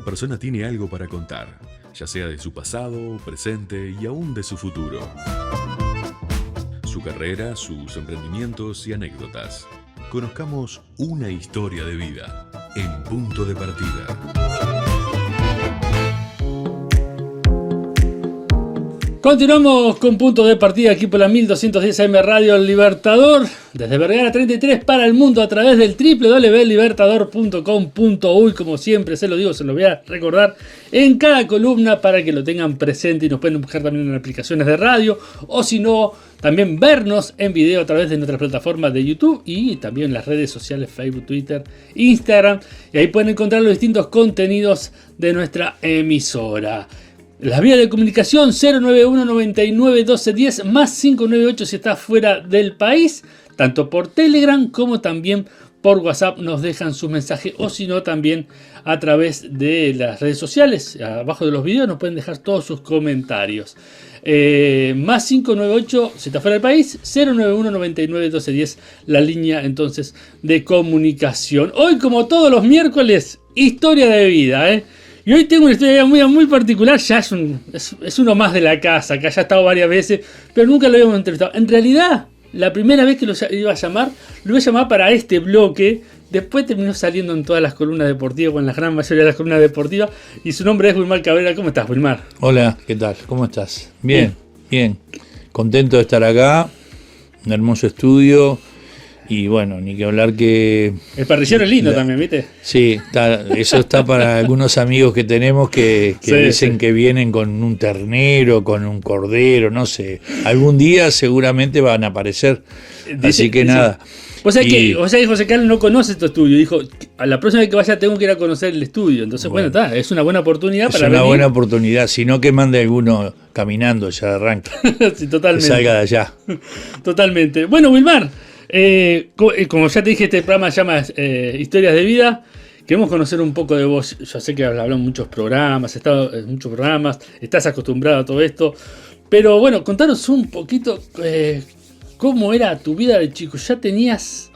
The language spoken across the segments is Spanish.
persona tiene algo para contar, ya sea de su pasado, presente y aún de su futuro. Su carrera, sus emprendimientos y anécdotas. Conozcamos una historia de vida en Punto de Partida. Continuamos con Punto de Partida aquí por la 1210 AM Radio El Libertador, desde Vergara 33 para el mundo a través del www.libertador.com.uy. Como siempre se lo digo, se lo voy a recordar en cada columna para que lo tengan presente, y nos pueden buscar también en aplicaciones de radio, o si no, también vernos en video a través de nuestras plataformas de YouTube y también en las redes sociales Facebook, Twitter, Instagram, y ahí pueden encontrar los distintos contenidos de nuestra emisora. Las vías de comunicación 091 99 12 10 más 598 si estás fuera del país, tanto por Telegram como también por WhatsApp nos dejan sus mensajes, o si no también a través de las redes sociales. Abajo de los videos nos pueden dejar todos sus comentarios. Más 598 si estás fuera del país, 091 99 12 10 la línea entonces de comunicación. Hoy, como todos los miércoles, historia de vida, Y hoy tengo una historia muy particular. Ya es uno más de la casa, que haya estado varias veces, pero nunca lo habíamos entrevistado. En realidad, la primera vez que lo iba a llamar para este bloque. Después terminó saliendo en todas las columnas deportivas, o en la gran mayoría de las columnas deportivas. Y su nombre es Wilmar Cabrera. ¿Cómo estás, Wilmar? Hola, ¿qué tal? ¿Cómo estás? Bien. Contento de estar acá. Un hermoso estudio. Y bueno, ni que hablar que... El parrillero es lindo también, ¿viste? Sí, eso está para algunos amigos que tenemos que sí, dicen que vienen con un ternero, con un cordero, no sé. Algún día seguramente van a aparecer. Así que nada. O sea que José Carlos no conoce tu estudio. Dijo, a la próxima vez que vaya tengo que ir a conocer el estudio. Entonces, bueno, es una buena oportunidad para venir. Es una buena oportunidad. Si no, que mande alguno caminando, ya arranca. Sí, totalmente. Que salga de allá. Totalmente. Bueno, Wilmar, como ya te dije, este programa se llama Historias de Vida. Queremos conocer un poco de vos. Yo sé que hablamos en muchos programas, estás acostumbrado a todo esto, pero bueno, contanos un poquito cómo era tu vida de chico. ¿Ya tenías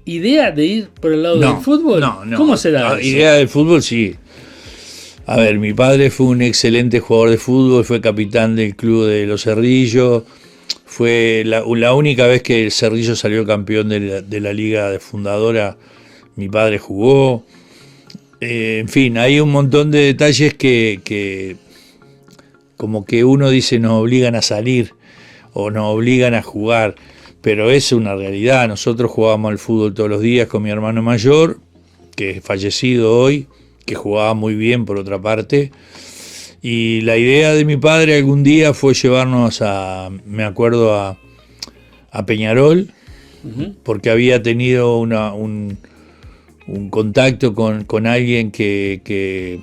idea de ir por el lado del fútbol? No. ¿Cómo se da eso? Idea del fútbol, sí. A ver, mi padre fue un excelente jugador de fútbol, fue capitán del club de Los Cerrillos. Fue la única vez que el Cerrillo salió campeón de la liga de fundadora, mi padre jugó. En fin, hay un montón de detalles que como que uno dice nos obligan a salir o nos obligan a jugar, pero es una realidad. Nosotros jugábamos al fútbol todos los días con mi hermano mayor, que es fallecido hoy, que jugaba muy bien por otra parte. Y la idea de mi padre algún día fue llevarnos me acuerdo, a Peñarol, porque había tenido un contacto con alguien que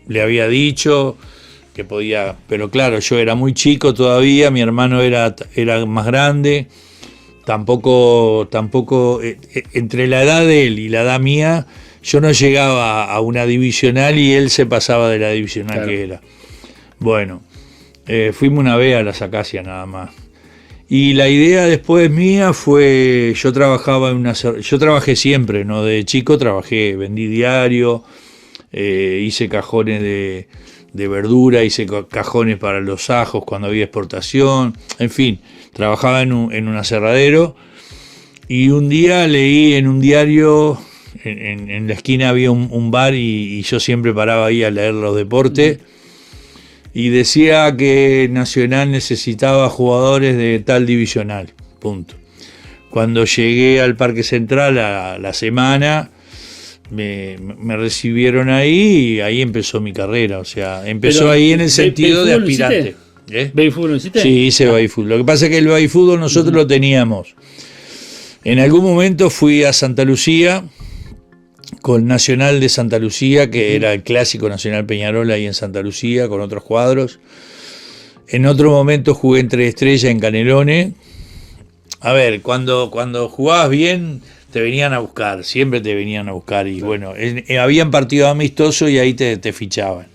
le había dicho que podía, pero claro, yo era muy chico todavía, mi hermano era más grande, tampoco entre la edad de él y la edad mía, yo no llegaba a una divisional y él se pasaba de la divisional, claro, que era. Bueno, fuimos una vez a las Acacias nada más. Y la idea después mía fue, yo trabajé siempre, ¿no? De chico vendí diario, hice cajones de verdura, hice cajones para los ajos cuando había exportación, en fin, trabajaba en un aserradero. Y un día leí en un diario... En la esquina había un bar y yo siempre paraba ahí a leer los deportes y decía que Nacional necesitaba jugadores de tal divisional, punto. Cuando llegué al Parque Central a la semana me recibieron ahí y ahí empezó mi carrera, o sea, empezó. Pero ahí en el sentido de aspirante. ¿Babyfútbol hiciste? Sí, hice babyfútbol. Lo que pasa es que el babyfútbol nosotros lo teníamos. En algún momento fui a Santa Lucía con Nacional de Santa Lucía, que era el clásico Nacional Peñarol ahí en Santa Lucía, con otros cuadros. En otro momento jugué en Tres Estrellas en Canelones. A ver, cuando jugabas bien, te venían a buscar, siempre te venían a buscar. Y bueno, habían partidos amistosos y ahí te fichaban.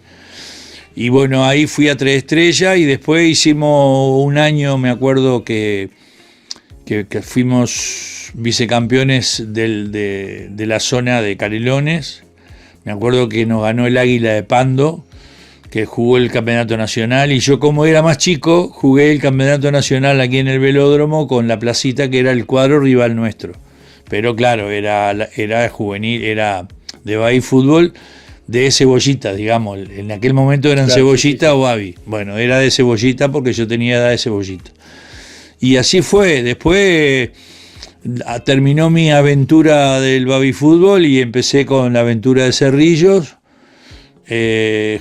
Y bueno, ahí fui a Tres Estrellas y después hicimos un año, me acuerdo que fuimos vicecampeones de la zona de Canelones, Me acuerdo que nos ganó el Águila de Pando, que jugó el campeonato nacional, y yo, como era más chico, jugué el campeonato nacional aquí en el velódromo con La Placita, que era el cuadro rival nuestro. Pero claro, era juvenil, era de Baby Fútbol, de Cebollita, digamos. En aquel momento eran claro, Cebollita, sí. O Baby. Bueno, era de Cebollita porque yo tenía edad de Cebollita. Y así fue. Después terminó mi aventura del Baby Fútbol y empecé con la aventura de Cerrillos.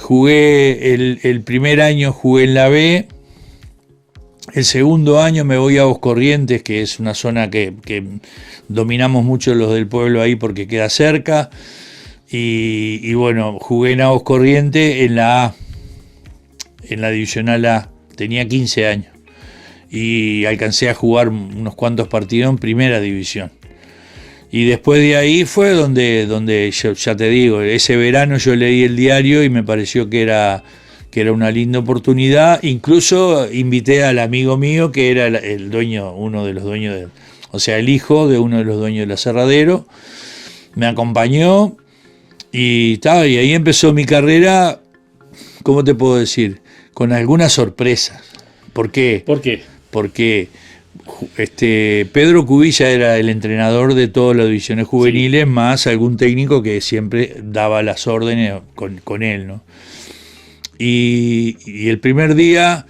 Jugué el primer año jugué en la B. El segundo año me voy a Aguas Corrientes, que es una zona que dominamos mucho los del pueblo ahí porque queda cerca. Y bueno, jugué en Aguas Corrientes en la A, en la divisional A. Tenía 15 años y alcancé a jugar unos cuantos partidos en primera división. Y después de ahí fue donde yo, ya te digo, ese verano yo leí el diario y me pareció que era una linda oportunidad. Incluso invité al amigo mío, que era el dueño, uno de los dueños, o sea, el hijo de uno de los dueños del aserradero. Me acompañó y ahí empezó mi carrera, ¿cómo te puedo decir? Con algunas sorpresas. ¿Por qué? ¿Por qué? Porque Pedro Cubilla era el entrenador de todas las divisiones juveniles, sí. Más algún técnico que siempre daba las órdenes con él, ¿no? Y el primer día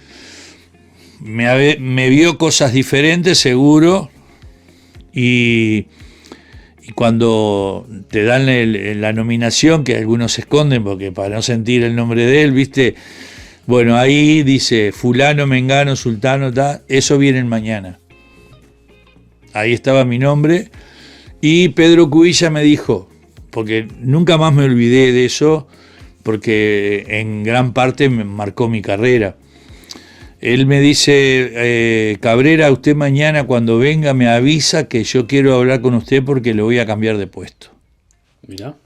me vio cosas diferentes, seguro, y cuando te dan la nominación, que algunos se esconden porque para no sentir el nombre de él, ¿viste? Bueno, ahí dice fulano, mengano, sultano, eso viene mañana. Ahí estaba mi nombre y Pedro Cubilla me dijo, porque nunca más me olvidé de eso, porque en gran parte me marcó mi carrera. Él me dice, Cabrera, usted mañana cuando venga me avisa que yo quiero hablar con usted porque le voy a cambiar de puesto. Mirá.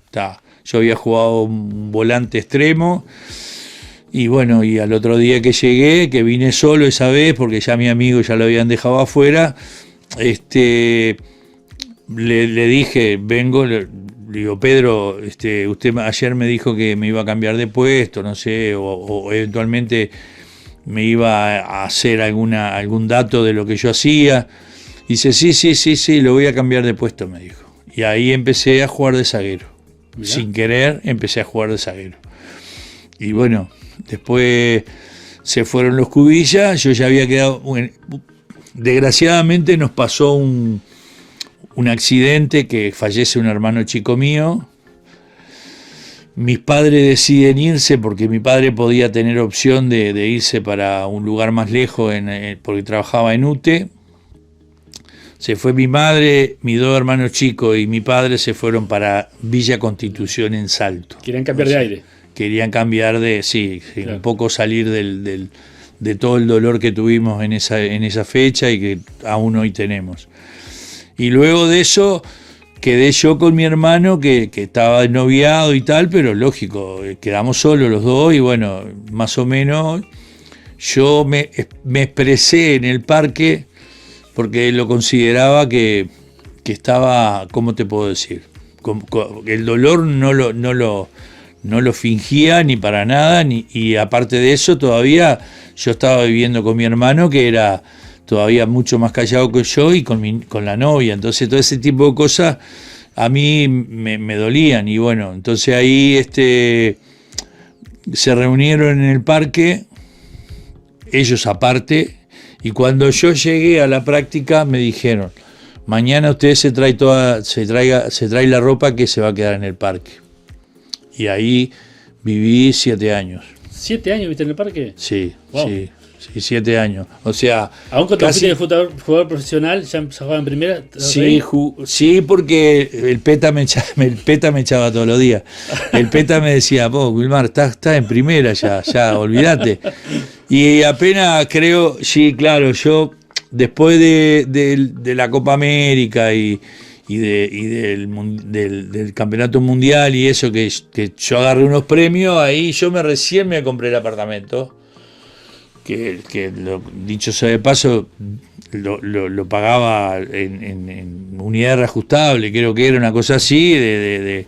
Yo había jugado un volante extremo. Y bueno, y al otro día que llegué, que vine solo esa vez, porque ya mi amigo ya lo habían dejado afuera, le dije, vengo, le digo, Pedro, usted ayer me dijo que me iba a cambiar de puesto, no sé, o eventualmente me iba a hacer algún dato de lo que yo hacía. Y dice, sí, lo voy a cambiar de puesto, me dijo. Y ahí empecé a jugar de zaguero. Mirá. Sin querer, empecé a jugar de zaguero. Y bueno, después se fueron los Cubillas, yo ya había quedado... Desgraciadamente nos pasó un accidente que fallece un hermano chico mío. Mis padres deciden irse porque mi padre podía tener opción de irse para un lugar más lejos porque trabajaba en UTE. Se fue mi madre, mis dos hermanos chicos y mi padre se fueron para Villa Constitución en Salto. ¿Quieren cambiar de aire? Querían cambiar sí, claro. Un poco salir de todo el dolor que tuvimos en esa fecha y que aún hoy tenemos. Y luego de eso quedé yo con mi hermano que estaba noviado y tal, pero lógico, quedamos solos los dos y bueno, más o menos yo me expresé en el parque porque lo consideraba que estaba, ¿cómo te puedo decir? El dolor no lo fingía ni para nada, y aparte de eso todavía yo estaba viviendo con mi hermano que era todavía mucho más callado que yo y con la novia, entonces todo ese tipo de cosas a mí me dolían y bueno, entonces ahí se reunieron en el parque, ellos aparte, y cuando yo llegué a la práctica me dijeron, mañana usted se trae la ropa que se va a quedar en el parque. Y ahí viví 7 años. ¿7 años viste en el parque? Sí, wow. Sí, 7 años. O sea, aún cuando fuiste de jugador profesional, ya empezó a jugar en primera. Sí, porque el PETA me echaba todos los días. El PETA me decía, vos, Wilmar, estás en primera ya, olvídate. Y apenas creo, sí, claro, yo después de la Copa América y del campeonato mundial y eso, que yo agarré unos premios, ahí yo recién me compré el apartamento, que dicho sea de paso, lo pagaba en unidad reajustable, creo que era una cosa así, de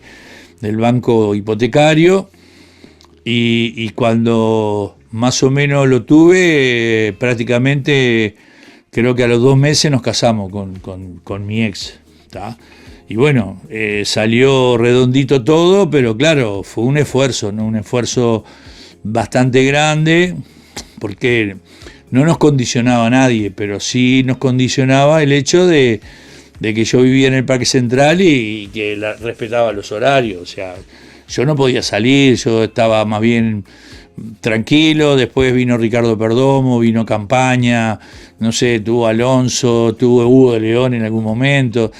del banco hipotecario, y cuando más o menos lo tuve, prácticamente creo que a los 2 meses nos casamos con mi ex, ¿tá? Y bueno, salió redondito todo, pero claro, fue un esfuerzo, ¿no? Un esfuerzo bastante grande, porque no nos condicionaba a nadie, pero sí nos condicionaba el hecho de que yo vivía en el Parque Central y que respetaba los horarios. O sea, yo no podía salir, yo estaba más bien tranquilo. Después vino Ricardo Perdomo, vino Campaña, no sé, tuvo Alonso, tuvo Hugo de León en algún momento.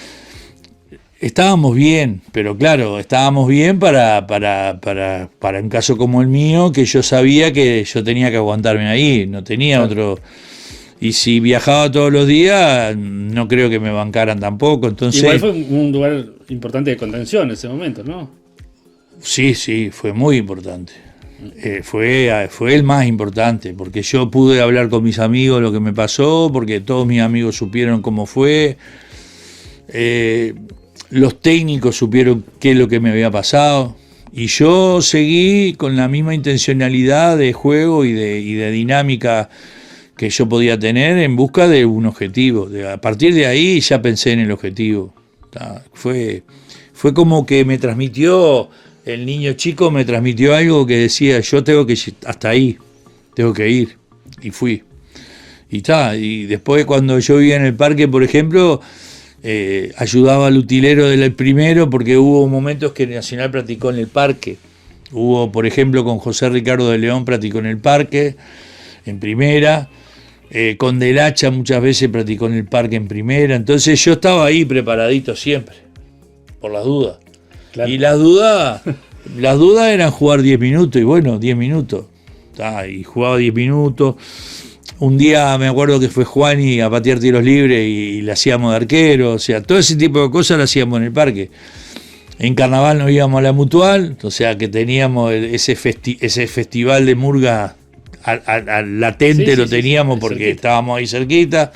Estábamos bien, pero claro, estábamos bien para un caso como el mío, que yo sabía que yo tenía que aguantarme ahí, no tenía otro. Y si viajaba todos los días, no creo que me bancaran tampoco. Entonces, igual fue un lugar importante de contención en ese momento, ¿no? Sí, fue muy importante. Fue el más importante, porque yo pude hablar con mis amigos lo que me pasó, porque todos mis amigos supieron cómo fue. Los técnicos supieron qué es lo que me había pasado, y yo seguí con la misma intencionalidad de juego y de dinámica que yo podía tener en busca de un objetivo. A partir de ahí ya pensé en el objetivo. Fue como que me transmitió, el niño chico me transmitió algo que decía, yo tengo que hasta ahí, tengo que ir, y fui. Y después cuando yo vivía en el parque, por ejemplo, ayudaba al utilero del primero, porque hubo momentos que Nacional practicó en el parque. Hubo, por ejemplo, con José Ricardo de León practicó en el parque, en primera. Con Del Hacha muchas veces practicó en el parque en primera. Entonces yo estaba ahí preparadito siempre, por las dudas. Claro. Y las dudas eran jugar 10 minutos, y bueno, 10 minutos. Y jugaba 10 minutos. Un día me acuerdo que fue Juani a patear tiros libres y le hacíamos de arquero, o sea, todo ese tipo de cosas lo hacíamos en el parque. En carnaval nos íbamos a la Mutual, o sea que teníamos ese festival de murga al latente, lo teníamos porque cerquita. Estábamos ahí cerquita.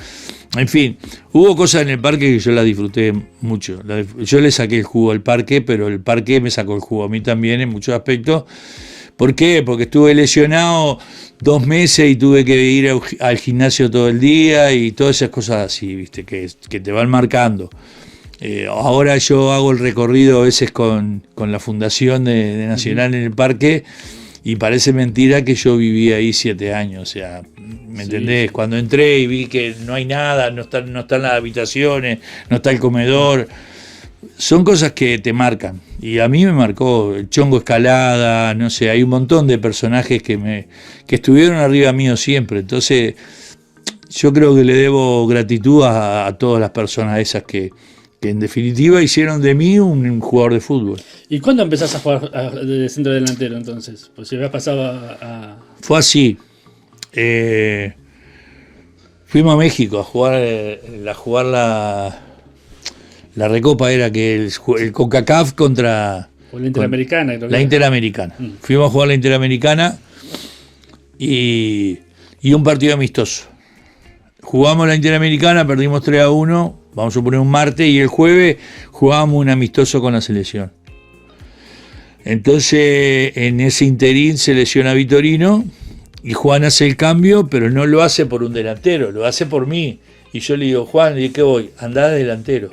En fin, hubo cosas en el parque que yo las disfruté mucho. Yo le saqué el jugo al parque, pero el parque me sacó el jugo a mí también en muchos aspectos. ¿Por qué? Porque estuve lesionado 2 meses y tuve que ir al gimnasio todo el día y todas esas cosas así, ¿viste? Que te van marcando. Ahora yo hago el recorrido a veces con la fundación de Nacional en el parque, y parece mentira que yo viví ahí 7 años. O sea, ¿me entendés? Cuando entré y vi que no hay nada, no están las habitaciones, no está el comedor, son cosas que te marcan. Y a mí me marcó el Chongo Escalada, no sé, hay un montón de personajes que estuvieron arriba mío siempre. Entonces, yo creo que le debo gratitud a todas las personas esas que en definitiva hicieron de mí un jugador de fútbol. ¿Y cuándo empezás a jugar de centro delantero entonces? Pues si habías pasado a... Fue así. Fuimos a México a jugar la Recopa, era que el CONCACAF contra... O la Interamericana. La Interamericana. Fuimos a jugar la Interamericana y un partido amistoso. Jugamos la Interamericana, perdimos 3-1, vamos a poner un martes, y el jueves jugábamos un amistoso con la selección. Entonces, en ese interín se lesiona Vitorino, y Juan hace el cambio, pero no lo hace por un delantero, lo hace por mí. Y yo le digo, Juan, ¿y qué voy? Andá de delantero.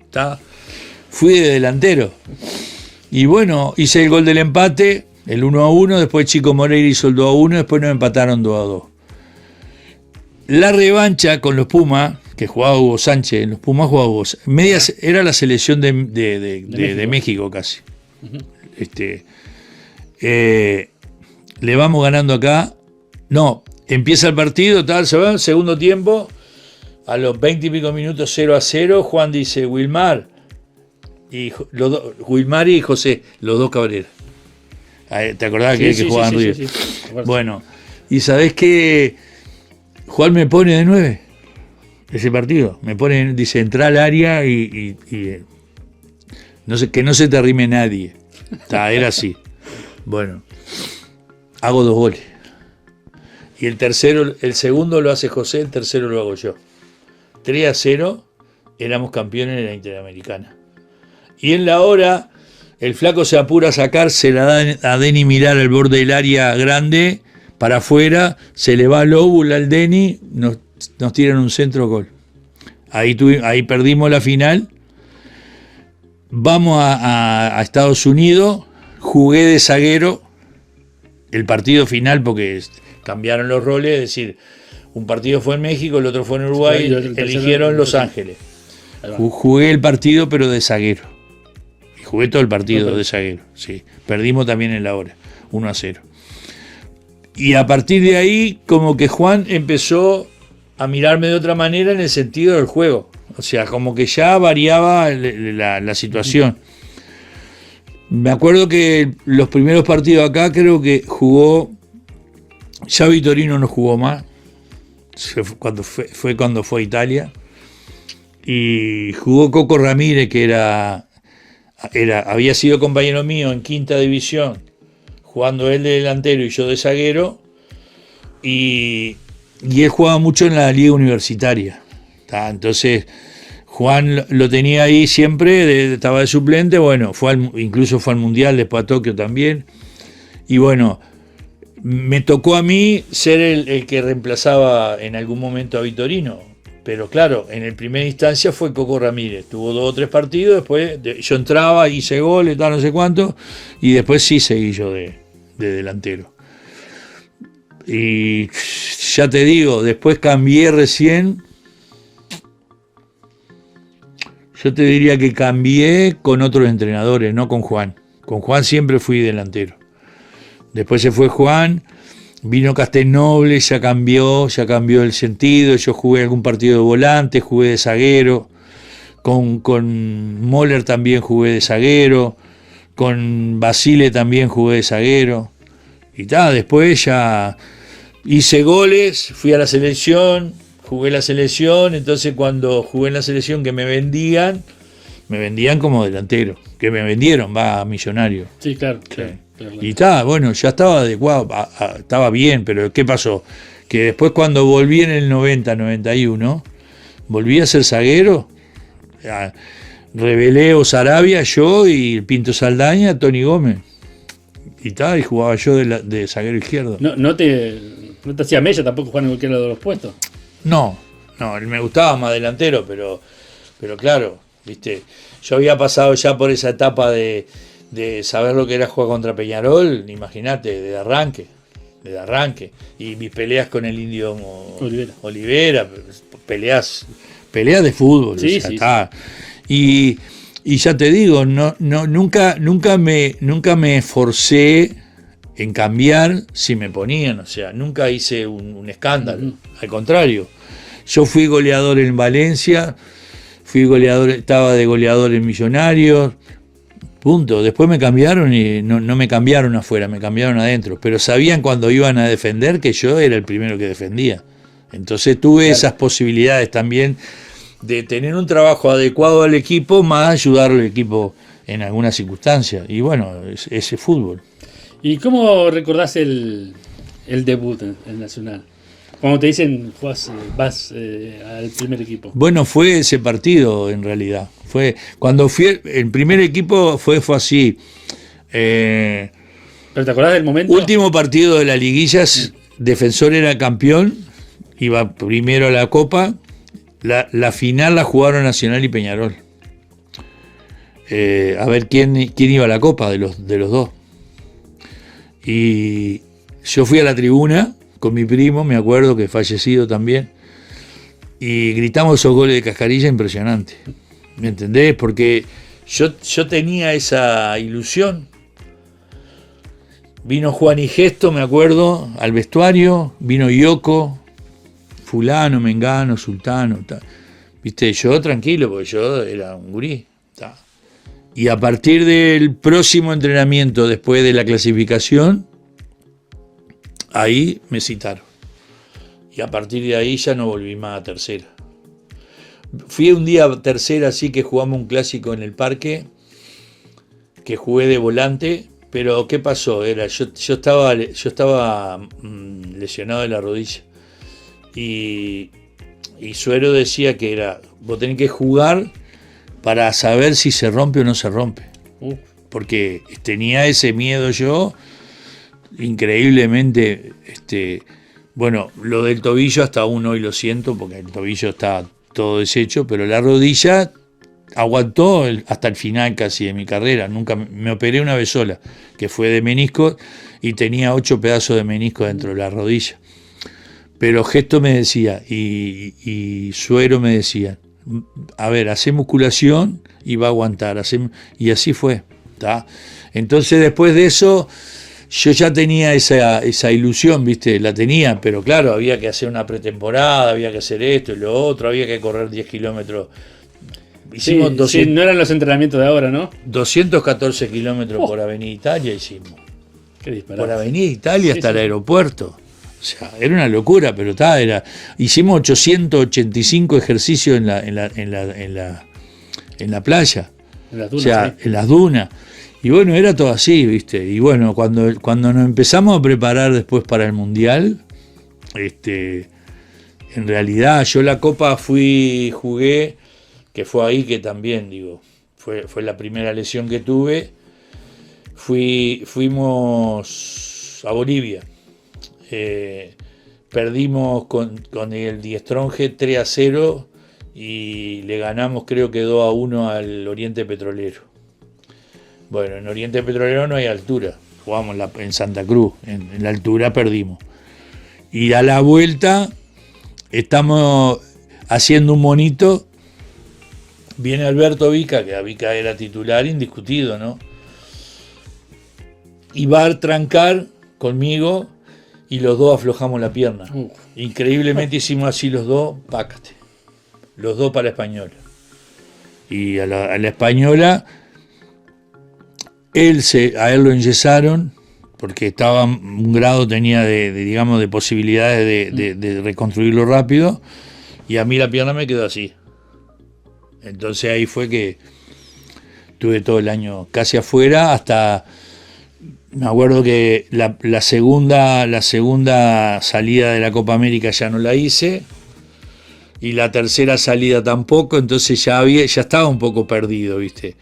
¿Está? Fui de delantero. Y bueno, hice el gol del empate, el 1-1, después Chico Moreira hizo el 2-1, después nos empataron 2-2. La revancha con los Pumas, que jugaba Hugo Sánchez, en los Pumas jugaba Hugo Sánchez. Era la selección de México casi. Le vamos ganando acá. No, empieza el partido, tal, se va, segundo tiempo, a los 20 y pico minutos 0-0, Juan dice, Wilmar y José, los dos Cabrera. ¿Te acordás que jugaban River? Sí. Bueno, y sabés que Juan me pone de 9 ese partido, me pone, dice, entra al área y no sé, que no se te arrime nadie. Era así. Bueno, hago 2 goles. Y el segundo lo hace José, el tercero lo hago yo. 3-0, éramos campeones de la Interamericana. Y en la hora el flaco se apura a sacar, se la da a Denny Mirar al borde del área grande, para afuera, se le va al óvulo al Denny, nos tiran un centro gol. Ahí perdimos la final. Vamos a Estados Unidos, jugué de zaguero el partido final porque cambiaron los roles, es decir, un partido fue en México, el otro fue en Uruguay, eligieron Los Ángeles. Jugué el partido pero de zaguero. Y jugué todo el partido de zaguero, sí. Perdimos también en la hora, 1-0. Y a partir de ahí, como que Juan empezó a mirarme de otra manera en el sentido del juego. O sea, como que ya variaba la situación. Me acuerdo que los primeros partidos acá creo que jugó, ya Vitorino no jugó más, fue cuando fue a Italia, y jugó Coco Ramírez, que había sido compañero mío en quinta división, jugando él de delantero y yo de zaguero, y él jugaba mucho en la liga universitaria. Entonces Juan lo tenía ahí siempre, estaba de suplente, bueno, incluso fue al Mundial, después a Tokio también, y bueno, me tocó a mí ser el que reemplazaba en algún momento a Vitorino, pero claro, en el primera instancia fue Coco Ramírez, tuvo 2 o 3 partidos, después yo entraba, hice goles, tal, no sé cuánto, y después sí seguí yo de delantero. Y ya te digo, después cambié recién. Yo te diría que cambié con otros entrenadores, no con Juan. Con Juan siempre fui delantero. Después se fue Juan, vino Castelnoble, ya cambió el sentido. Yo jugué algún partido de volante, jugué de zaguero. Con Moller también jugué de zaguero. Con Basile también jugué de zaguero. Y después ya hice goles, fui a la selección. Jugué la selección, entonces cuando jugué en la selección que me vendían como delantero, que me vendieron, a Millonario. Sí, claro. Sí. Claro. Y bueno, ya estaba adecuado, estaba bien, pero ¿qué pasó? Que después cuando volví en el 90-91, volví a ser zaguero, Reveleo Sarabia, yo y Pinto Saldaña, Tony Gómez. Y jugaba yo de zaguero izquierdo. No te hacía mella tampoco jugar en cualquiera de los puestos. No, me gustaba más delantero, pero claro, viste, yo había pasado ya por esa etapa de saber lo que era jugar contra Peñarol, imagínate, de arranque, y mis peleas con el Indio Olivera, peleas de fútbol, sí, sí. Está. Y ya te digo, nunca me esforcé en cambiar si me ponían, o sea, nunca hice un escándalo, al contrario. Yo fui goleador en Valencia, estaba de goleador en Millonarios, punto. Después me cambiaron y no me cambiaron afuera, me cambiaron adentro, pero sabían cuando iban a defender que yo era el primero que defendía. Entonces tuve esas posibilidades también de tener un trabajo adecuado al equipo, más ayudar al equipo en algunas circunstancias. Y bueno, ese fútbol. ¿Y cómo recordás el debut en Nacional? Cuando te dicen vas al primer equipo. Bueno, fue ese partido en realidad. Fue cuando fui el primer equipo fue así. ¿Pero te acordás del momento? Último partido de la liguilla, Defensor era campeón, iba primero a la Copa. La final la jugaron Nacional y Peñarol. A ver quién iba a la Copa de los dos. Y yo fui a la tribuna con mi primo, me acuerdo que fallecido también, y gritamos esos goles de Cascarilla impresionantes. ¿Me entendés? Porque yo tenía esa ilusión. Vino Juan y Gesto, me acuerdo, al vestuario, vino Yoko, fulano, mengano, sultano, tal. Viste, yo tranquilo, porque yo era un gurí. Tal. Y a partir del próximo entrenamiento, después de la clasificación, ahí me citaron. Y a partir de ahí ya no volví más a tercera. Fui un día a tercera, así que jugamos un clásico en el parque, que jugué de volante, pero ¿qué pasó? Yo estaba lesionado de la rodilla. Y Suero decía que vos tenés que jugar para saber si se rompe o no se rompe. porque tenía ese miedo yo, increíblemente, bueno, lo del tobillo hasta aún hoy lo siento, porque el tobillo está todo deshecho, pero la rodilla aguantó hasta el final casi de mi carrera. Nunca me operé una vez sola, que fue de menisco, y tenía 8 pedazos de menisco dentro de la rodilla. Pero Gesto me decía, y Suero me decía, a ver, hacé musculación y va a aguantar, y así fue, ¿tá? Entonces después de eso, yo ya tenía esa ilusión, ¿viste? La tenía, pero claro, había que hacer una pretemporada, había que hacer esto y lo otro, había que correr 10 kilómetros. Hicimos sí, no eran los entrenamientos de ahora, ¿no? 214 kilómetros por Avenida Italia hicimos. Qué disparate. Por Avenida Italia Sí, hasta sí. el aeropuerto. O sea, era una locura, pero hicimos 885 ejercicios en la playa. En las O dunas, sea, sí. en las dunas. Y bueno, era todo así, ¿viste? Y bueno, cuando nos empezamos a preparar después para el Mundial, en realidad yo la Copa jugué, que fue ahí que también, digo, fue la primera lesión que tuve. Fuimos a Bolivia. Perdimos con el Die Stronge 3-0 y le ganamos creo que 2-1 al Oriente Petrolero. Bueno, en Oriente Petrolero no hay altura, jugamos en Santa Cruz, en la altura perdimos. Y a la vuelta estamos haciendo un monito, viene Alberto Vica, que Vica era titular indiscutido, ¿no? Y va a trancar conmigo y los dos aflojamos la pierna. Increíblemente hicimos así los dos, pácate. Los dos para la Española. Y a la Española, a él lo enyesaron, porque estaba un grado, tenía de posibilidades de reconstruirlo rápido, y a mí la pierna me quedó así. Entonces ahí fue que tuve todo el año casi afuera, hasta... Me acuerdo que la segunda salida de la Copa América ya no la hice, y la tercera salida tampoco, entonces ya estaba un poco perdido, ¿viste?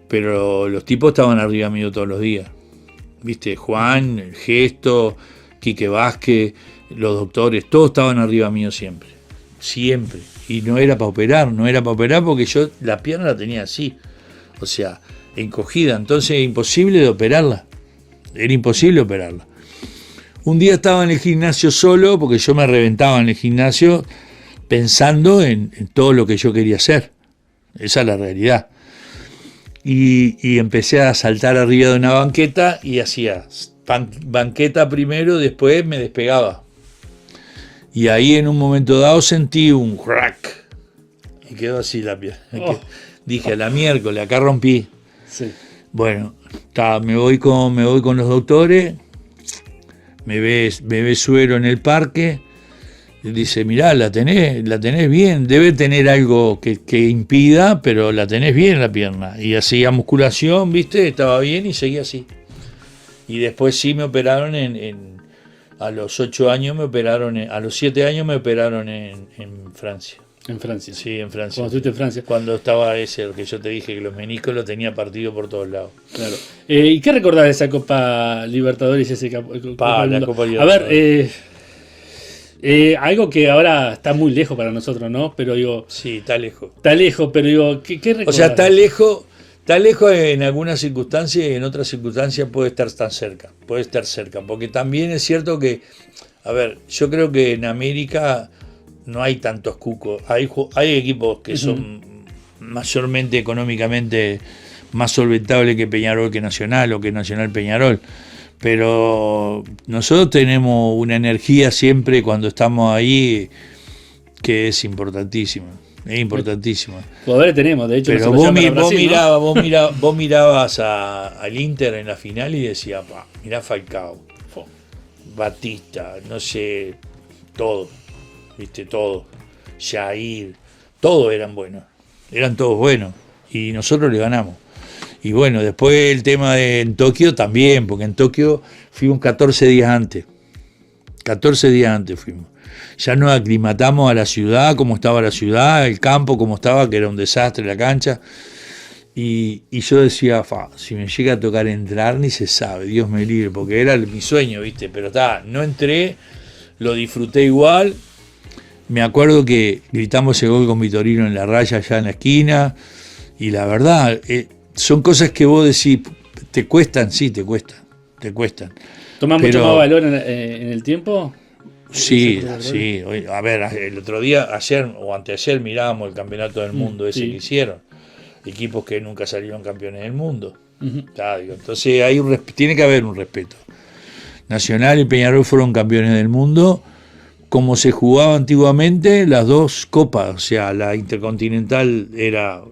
Pero los tipos estaban arriba mío todos los días, ¿viste? Juan, el Gesto, Quique Vázquez, los doctores, todos estaban arriba mío siempre, y no era para operar porque yo la pierna la tenía así, o sea, encogida, entonces imposible de operarla. Era imposible operarla. Un día estaba en el gimnasio solo, porque yo me reventaba en el gimnasio pensando en todo lo que yo quería hacer. Esa es la realidad. Y empecé a saltar arriba de una banqueta y hacía banqueta primero, después me despegaba. Y ahí en un momento dado sentí un crack. Y quedó así la pierna. Dije, a la miércoles, acá rompí. Sí. Bueno, me voy con los doctores, me ve Suero en el parque, y dice, mirá, la tenés bien, debe tener algo que impida, pero la tenés bien la pierna. Y hacía musculación, ¿viste? Estaba bien y seguía así. Y después sí me operaron a los 8 años a los 7 años me operaron en Francia. En Francia. Sí, en Francia. Cuando estuviste en Francia. Cuando estaba el que yo te dije que los meniscos los tenía partido por todos lados. Claro. ¿Y qué recordás de esa Copa Libertadores y ese La Copa Copa A ver, algo que ahora está muy lejos para nosotros, ¿no? Pero digo... Sí, está lejos. Está lejos, pero digo, ¿qué recordás? O sea, está lejos en algunas circunstancias y en otras circunstancias puede estar cerca, porque también es cierto que, a ver, yo creo que en América no hay tantos cucos, hay equipos que son mayormente económicamente más solventables que Peñarol que Nacional o que Nacional Peñarol, pero nosotros tenemos una energía siempre cuando estamos ahí que es importantísima. Es importantísimo. Jugadores tenemos, de hecho. Pero vos mirabas al Inter en la final y decías, mirá Falcao, Batista, no sé, todo, viste, todo, Jair, todos eran buenos, eran todos buenos y nosotros le ganamos. Y bueno, después el tema en Tokio también, porque en Tokio fuimos 14 días antes fuimos. Ya nos aclimatamos a la ciudad, cómo estaba la ciudad, el campo, cómo estaba, que era un desastre la cancha. Y yo decía, si me llega a tocar entrar, ni se sabe, Dios me libre, porque era mi sueño, ¿viste? Pero no entré, lo disfruté igual. Me acuerdo que gritamos ese gol con Vitorino en la raya, allá en la esquina, y la verdad, son cosas que vos decís, ¿te cuestan? Sí, te cuestan. ¿Toma mucho más valor en el tiempo? Sí. A ver, el otro día, ayer o anteayer, mirábamos el campeonato del mundo ese que hicieron. Equipos que nunca salieron campeones del mundo. Entonces tiene que haber un respeto. Nacional y Peñarol fueron campeones del mundo, como se jugaba antiguamente las dos copas. O sea, la Intercontinental era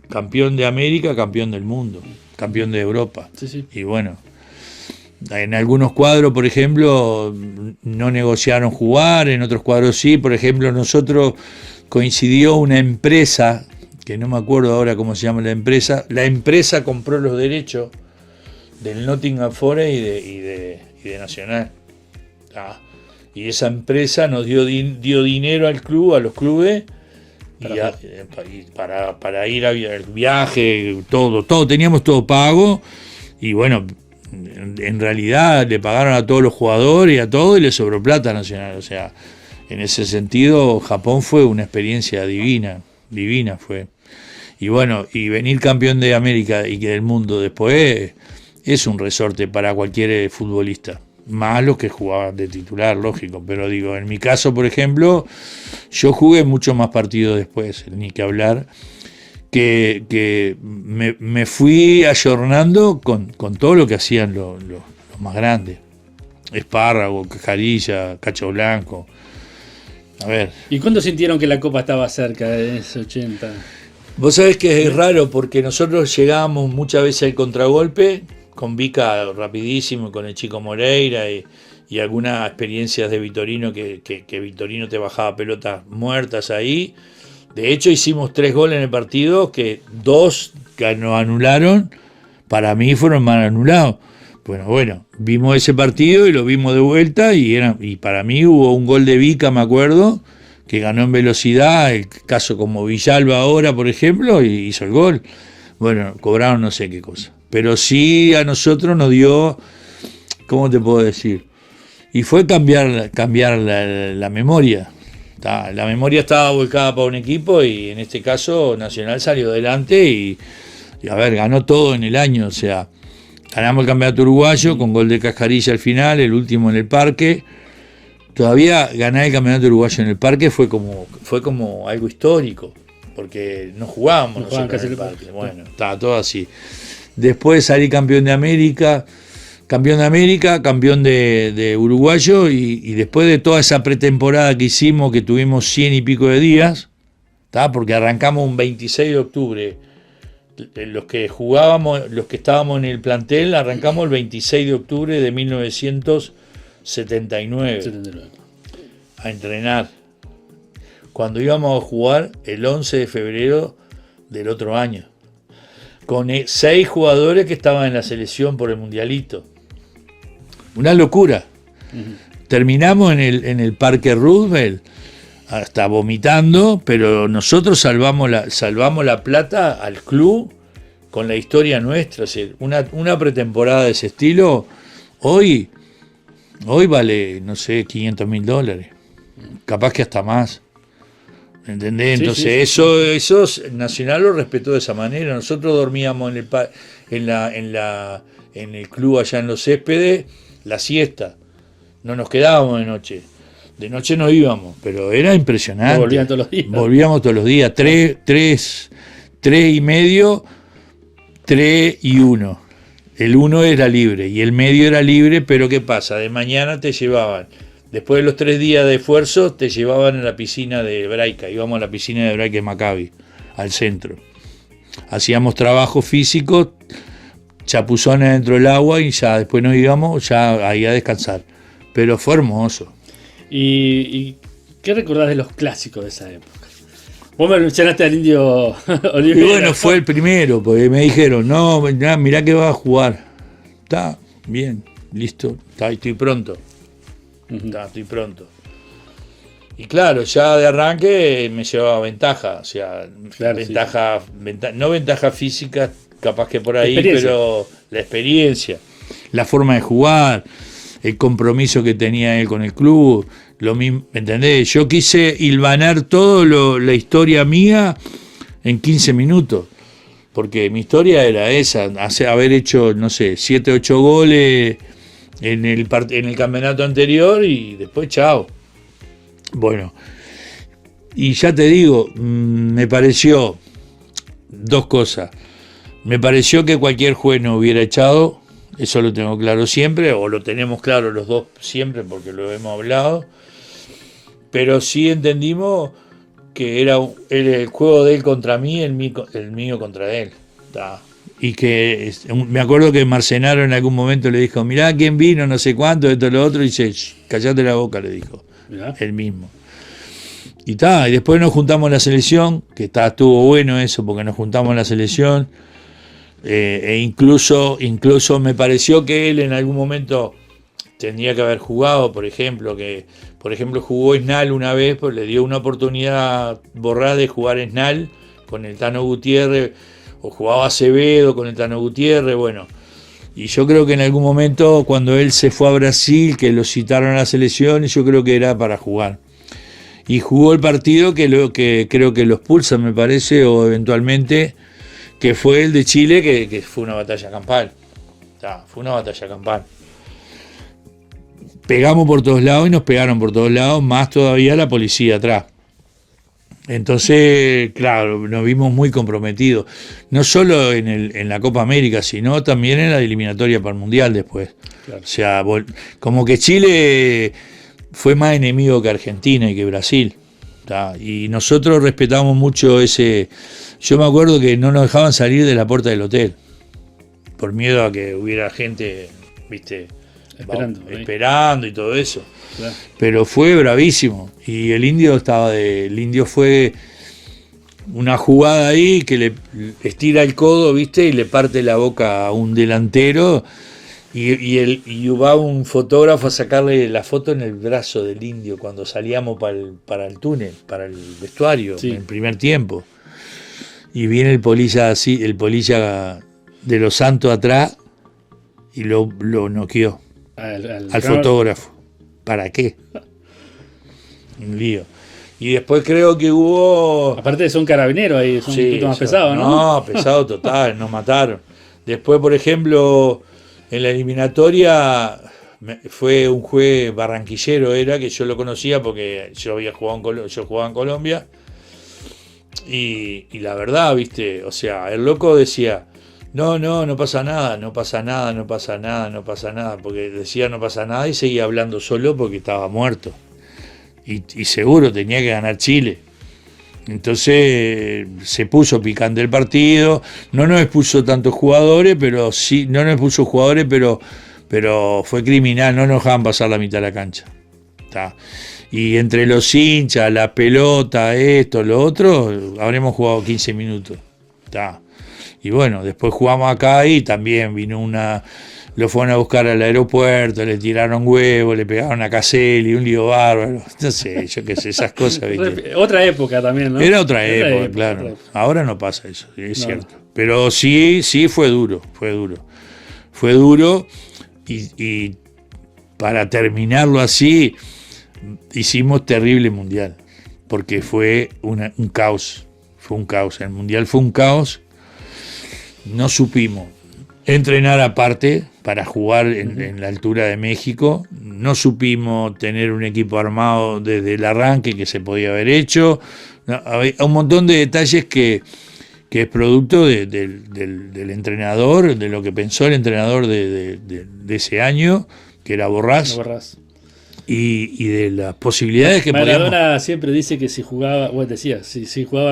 campeón de América, campeón del mundo, campeón de Europa. Sí. Y bueno, en algunos cuadros, por ejemplo, no negociaron jugar, en otros cuadros sí. Por ejemplo, nosotros coincidió una empresa, que no me acuerdo ahora cómo se llama la empresa compró los derechos del Nottingham Forest y de Nacional. Y esa empresa nos dio dinero al club, a los clubes, para ir al viaje, todo, teníamos todo pago, y bueno, en realidad le pagaron a todos los jugadores y a todo, y le sobró plata a Nacional. O sea, en ese sentido, Japón fue una experiencia divina fue. Y bueno, y venir campeón de América y del mundo después es un resorte para cualquier futbolista. Más los que jugaban de titular, lógico. Pero digo, en mi caso, por ejemplo, yo jugué mucho más partidos después, ni que hablar, que me fui ayornando con todo lo que hacían los más grandes. Espárrago, Cajarilla, Cacho Blanco. A ver. ¿Y cuándo sintieron que la Copa estaba cerca de ese 80? Vos sabés que es raro, porque nosotros llegábamos muchas veces al contragolpe, con Vica rapidísimo, con el Chico Moreira y algunas experiencias de Vitorino, que Vitorino te bajaba pelotas muertas ahí. De hecho, hicimos 3 goles en el partido, que 2 que nos anularon, para mí fueron mal anulados. Bueno, vimos ese partido y lo vimos de vuelta, y para mí hubo un gol de Vica, me acuerdo, que ganó en velocidad, el caso como Villalba ahora, por ejemplo, y hizo el gol. Bueno, cobraron no sé qué cosa. Pero sí a nosotros nos dio, ¿cómo te puedo decir? Y fue cambiar la memoria. La memoria estaba volcada para un equipo, y en este caso Nacional salió adelante y a ver, ganó todo en el año. O sea, ganamos el campeonato uruguayo con gol de Cascarilla al final, el último en el Parque. Todavía ganar el campeonato uruguayo en el Parque fue como algo histórico, porque no jugábamos nosotros en el Parque. Bueno, estaba todo así. Después salí campeón de América, campeón de uruguayo, y después de toda esa pretemporada que hicimos, que tuvimos 100 y pico de días, porque arrancamos un 26 de octubre, los que estábamos en el plantel, arrancamos el 26 de octubre de 1979 a entrenar, cuando íbamos a jugar el 11 de febrero del otro año, con 6 jugadores que estaban en la selección por el mundialito. Una locura. Terminamos en el Parque Roosevelt hasta vomitando, pero nosotros salvamos la plata al club con la historia nuestra. O sea, una pretemporada de ese estilo hoy vale, no sé, $500.000, capaz que hasta más. ¿Entendés? Entonces sí. Eso Nacional lo respetó de esa manera. Nosotros dormíamos en el club allá en Los Céspedes la siesta. No nos quedábamos de noche. De noche no íbamos, pero era impresionante. Volvíamos todos los días. Volvíamos todos los días. 3 y medio, 3 y 1. El 1 era libre y el medio era libre, pero ¿qué pasa? De mañana te llevaban. Después de los 3 días de esfuerzo, te llevaban a la piscina de Hebraica. Íbamos a la piscina de Hebraica de Maccabi, al centro. Hacíamos trabajo físico, chapuzones dentro del agua, y ya después nos íbamos ya ahí a descansar. Pero fue hermoso. ¿Y qué recordás de los clásicos de esa época? Vos me mencionaste al Indio Olivera. Y bueno, fue el primero, porque me dijeron, no, mirá que vas a jugar. Está bien, listo, estoy pronto. Estoy pronto. Y claro, ya de arranque me llevaba ventaja, o sea, Claro, no ventaja física, capaz que por ahí, Experiencia. pero la experiencia, la forma de jugar, el compromiso que tenía él con el club, lo mismo, ¿me entendés? Yo quise hilvanar todo la historia mía en 15 minutos, porque mi historia era esa, haber hecho, no sé, 7, 8 goles en el campeonato anterior y después chao. Bueno, y ya te digo, me pareció dos cosas. Me pareció que cualquier juez no hubiera echado, eso lo tengo claro siempre, o lo tenemos claro los dos siempre porque lo hemos hablado, pero sí entendimos que era el juego de él contra mí, el mío contra él. Ta. Y que me acuerdo que Marcenaro en algún momento le dijo, mirá quién vino, no sé cuánto, esto, lo otro, y dice, callate la boca, le dijo. Mirá. Él mismo. Y después nos juntamos en la selección, que estuvo bueno eso, porque nos juntamos en la selección, e incluso me pareció que él en algún momento tendría que haber jugado, por ejemplo, jugó Esnal una vez, pues le dio una oportunidad borrada de jugar Esnal con el Tano Gutiérrez, o jugaba Acevedo con el Tano Gutiérrez, bueno. Y yo creo que en algún momento, cuando él se fue a Brasil, que lo citaron a la selección, yo creo que era para jugar. Y jugó el partido que creo que lo expulsan, me parece, o eventualmente, que fue el de Chile, que fue una batalla campal. Fue una batalla campal. Pegamos por todos lados y nos pegaron por todos lados, más todavía la policía atrás. Entonces, claro, nos vimos muy comprometidos, no solo en la Copa América, sino también en la eliminatoria para el Mundial después. Claro. O sea, como que Chile fue más enemigo que Argentina y que Brasil. ¿tá? Y nosotros respetamos mucho ese... Yo me acuerdo que no nos dejaban salir de la puerta del hotel, por miedo a que hubiera gente, viste, esperando y todo eso. Claro. Pero fue bravísimo. Y el Indio fue una jugada ahí que le estira el codo, viste, y le parte la boca a un delantero. Y va un fotógrafo a sacarle la foto en el brazo del Indio cuando salíamos para el túnel, para el vestuario, sí. En el primer tiempo. Y viene el polilla de Los Santos atrás y lo noqueó al fotógrafo. ¿Para qué? Un lío. Y después creo que hubo... Aparte son carabineros ahí, son un poquito más pesados, ¿no? No, pesado total, nos mataron. Después, por ejemplo, en la eliminatoria fue un juez barranquillero, que yo lo conocía porque yo jugaba en Colombia. Y la verdad, viste, o sea, el loco decía... No pasa nada, porque decía no pasa nada y seguía hablando solo porque estaba muerto. Y seguro tenía que ganar Chile. Entonces se puso picante el partido, no nos expuso tantos jugadores, pero sí, pero fue criminal, no nos dejaban pasar la mitad de la cancha. ¿tá? Y entre los hinchas, la pelota, esto, lo otro, habremos jugado 15 minutos. ¿tá? Y bueno, después jugamos acá y también lo fueron a buscar al aeropuerto, le tiraron huevos, le pegaron a Caselli, un lío bárbaro, no sé, yo qué sé, esas cosas, ¿viste? Otra época también, ¿no? Era otra época, claro. Ahora no pasa eso, es cierto. Pero sí fue duro. Y para terminarlo así, hicimos terrible mundial, porque fue un caos. El mundial fue un caos. No supimos entrenar aparte para jugar en la altura de México. No supimos tener un equipo armado desde el arranque que se podía haber hecho. Hay un montón de detalles que es producto del entrenador, de lo que pensó el entrenador de ese año, que era Borrás. Y de las posibilidades que Maradona siempre dice que si jugaba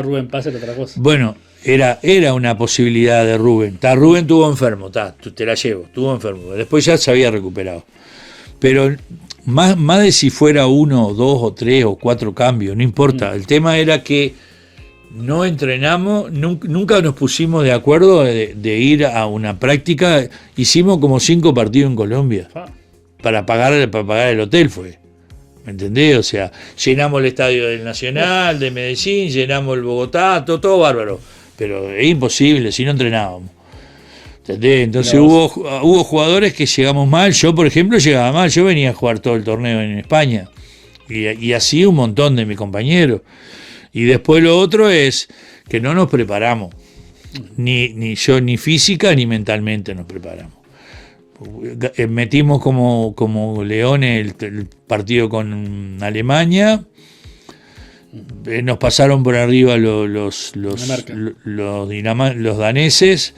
Rubén Paz era otra cosa. Bueno, era una posibilidad de Rubén. Rubén estuvo enfermo, te la llevo, estuvo enfermo. Después ya se había recuperado. Pero más de si fuera 1, 2 o 3 o 4 cambios, no importa. El tema era que no entrenamos, nunca nos pusimos de acuerdo de ir a una práctica. Hicimos como 5 partidos en Colombia. Para pagar el hotel fue. ¿Me entendés? O sea, llenamos el estadio del Nacional, de Medellín, llenamos el Bogotá, todo bárbaro. Pero es imposible, si no entrenábamos. ¿Entendés? Entonces hubo jugadores que llegamos mal. Yo, por ejemplo, llegaba mal. Yo venía a jugar todo el torneo en España. Y así un montón de mis compañeros. Y después lo otro es que no nos preparamos. Ni yo, ni física, ni mentalmente nos preparamos. Metimos como leones el partido con Alemania. Nos pasaron por arriba los daneses.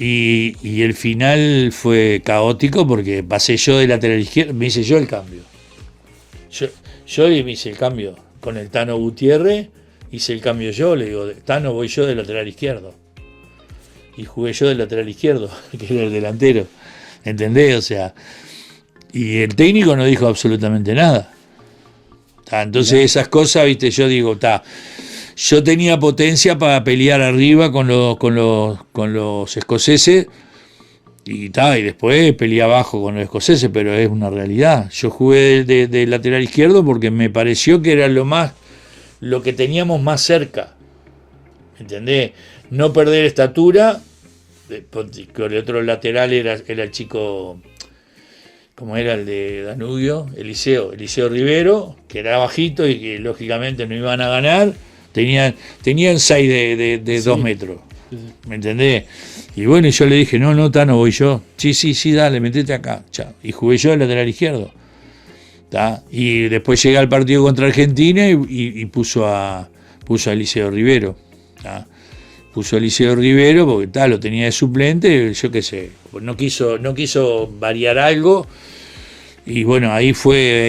Y el final fue caótico porque pasé yo de lateral izquierdo, me hice yo el cambio. Yo me hice el cambio con el Tano Gutiérrez, hice el cambio yo, le digo, Tano, voy yo de lateral izquierdo. Y jugué yo de lateral izquierdo, que era el delantero. ¿Entendés? O sea, y el técnico no dijo absolutamente nada. Entonces esas cosas, viste, yo digo, yo tenía potencia para pelear arriba con los escoceses y después peleé abajo con los escoceses, pero es una realidad. Yo jugué de lateral izquierdo porque me pareció que era lo que teníamos más cerca. ¿Entendés? No perder estatura, con el otro lateral era el chico, como era el de Danubio, Eliseo Rivero, que era bajito y que lógicamente no iban a ganar. Tenían 6 de 2 metros, ¿me entendés? Y bueno, yo le dije, no, Tano, voy yo. Sí, dale, metete acá. Chao. Y jugué yo el lateral izquierdo. Y después llegué al partido contra Argentina y puso a Eliseo Rivero. Puso a Eliseo Rivero porque lo tenía de suplente, yo qué sé, no quiso variar algo. Y bueno, ahí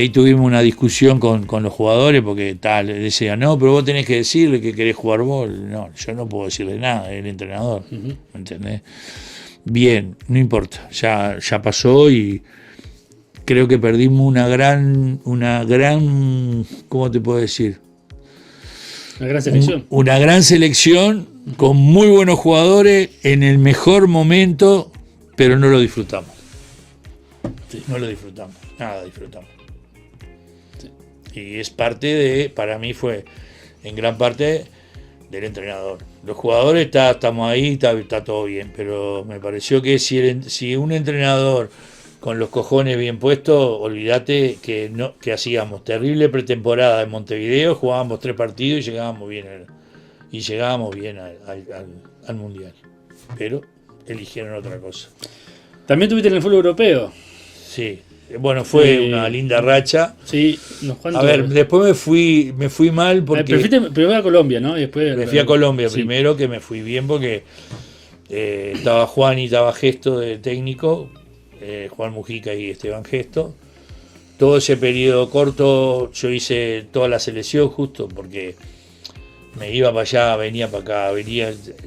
tuvimos una discusión con los jugadores porque le decía, no, pero vos tenés que decirle que querés jugar vos. No, yo no puedo decirle nada, es el entrenador. ¿Me entendés? Bien, no importa, ya pasó y creo que perdimos una gran, ¿cómo te puedo decir? Una gran selección. Una gran selección con muy buenos jugadores en el mejor momento, pero no lo disfrutamos. Sí. No lo disfrutamos, nada disfrutamos. Sí. Y es para mí fue en gran parte del entrenador. Los jugadores estamos ahí, está todo bien, pero me pareció que si un entrenador con los cojones bien puestos, olvídate que hacíamos terrible pretemporada en Montevideo, jugábamos 3 partidos y llegábamos bien al Mundial. Pero eligieron otra cosa. También tuviste en el fútbol europeo. Sí, bueno, fue una linda racha. Sí, a ver, después me fui mal porque... Primero a Colombia, ¿no? Y después me fui a Colombia primero, que me fui bien porque estaba Juan y estaba Gesto de técnico, Juan Mujica y Esteban Gesto. Todo ese periodo corto yo hice toda la selección justo porque me iba para allá, venía para acá,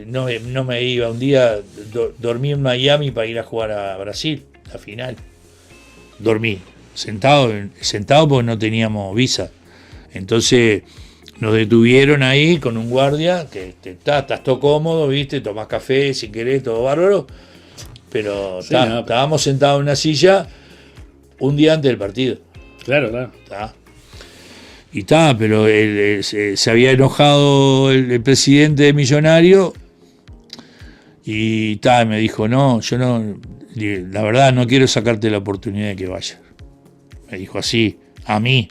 no me iba. Un día dormí en Miami para ir a jugar a Brasil, la final. Dormí, sentado porque no teníamos visa. Entonces nos detuvieron ahí con un guardia, que estás todo cómodo, ¿viste? Tomás café si querés, todo bárbaro. Pero estábamos sentados en una silla un día antes del partido. Claro. Pero se había enojado el presidente de Millonario y me dijo, no, yo no, la verdad no quiero sacarte la oportunidad de que vayas. Me dijo así, a mí.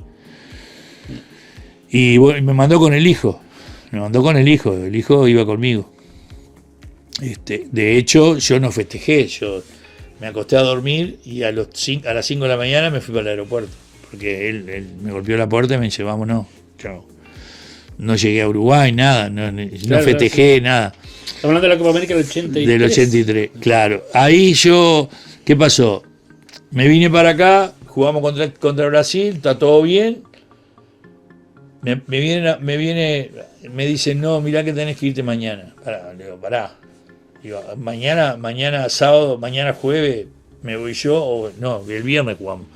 Y bueno, me mandó con el hijo, el hijo iba conmigo. De hecho, yo no festejé, yo me acosté a dormir y a las 5 de la mañana me fui para el aeropuerto. Porque él me golpeó la puerta y me dice, vámonos, chao. No llegué a Uruguay, nada, no festejé, nada. Estamos hablando de la Copa América del 83. Del 83, claro. Ahí ¿qué pasó? Me vine para acá, jugamos contra Brasil, está todo bien. Me dicen, no, mirá que tenés que irte mañana. Pará. Digo, mañana sábado, mañana jueves, me voy yo, el viernes jugamos.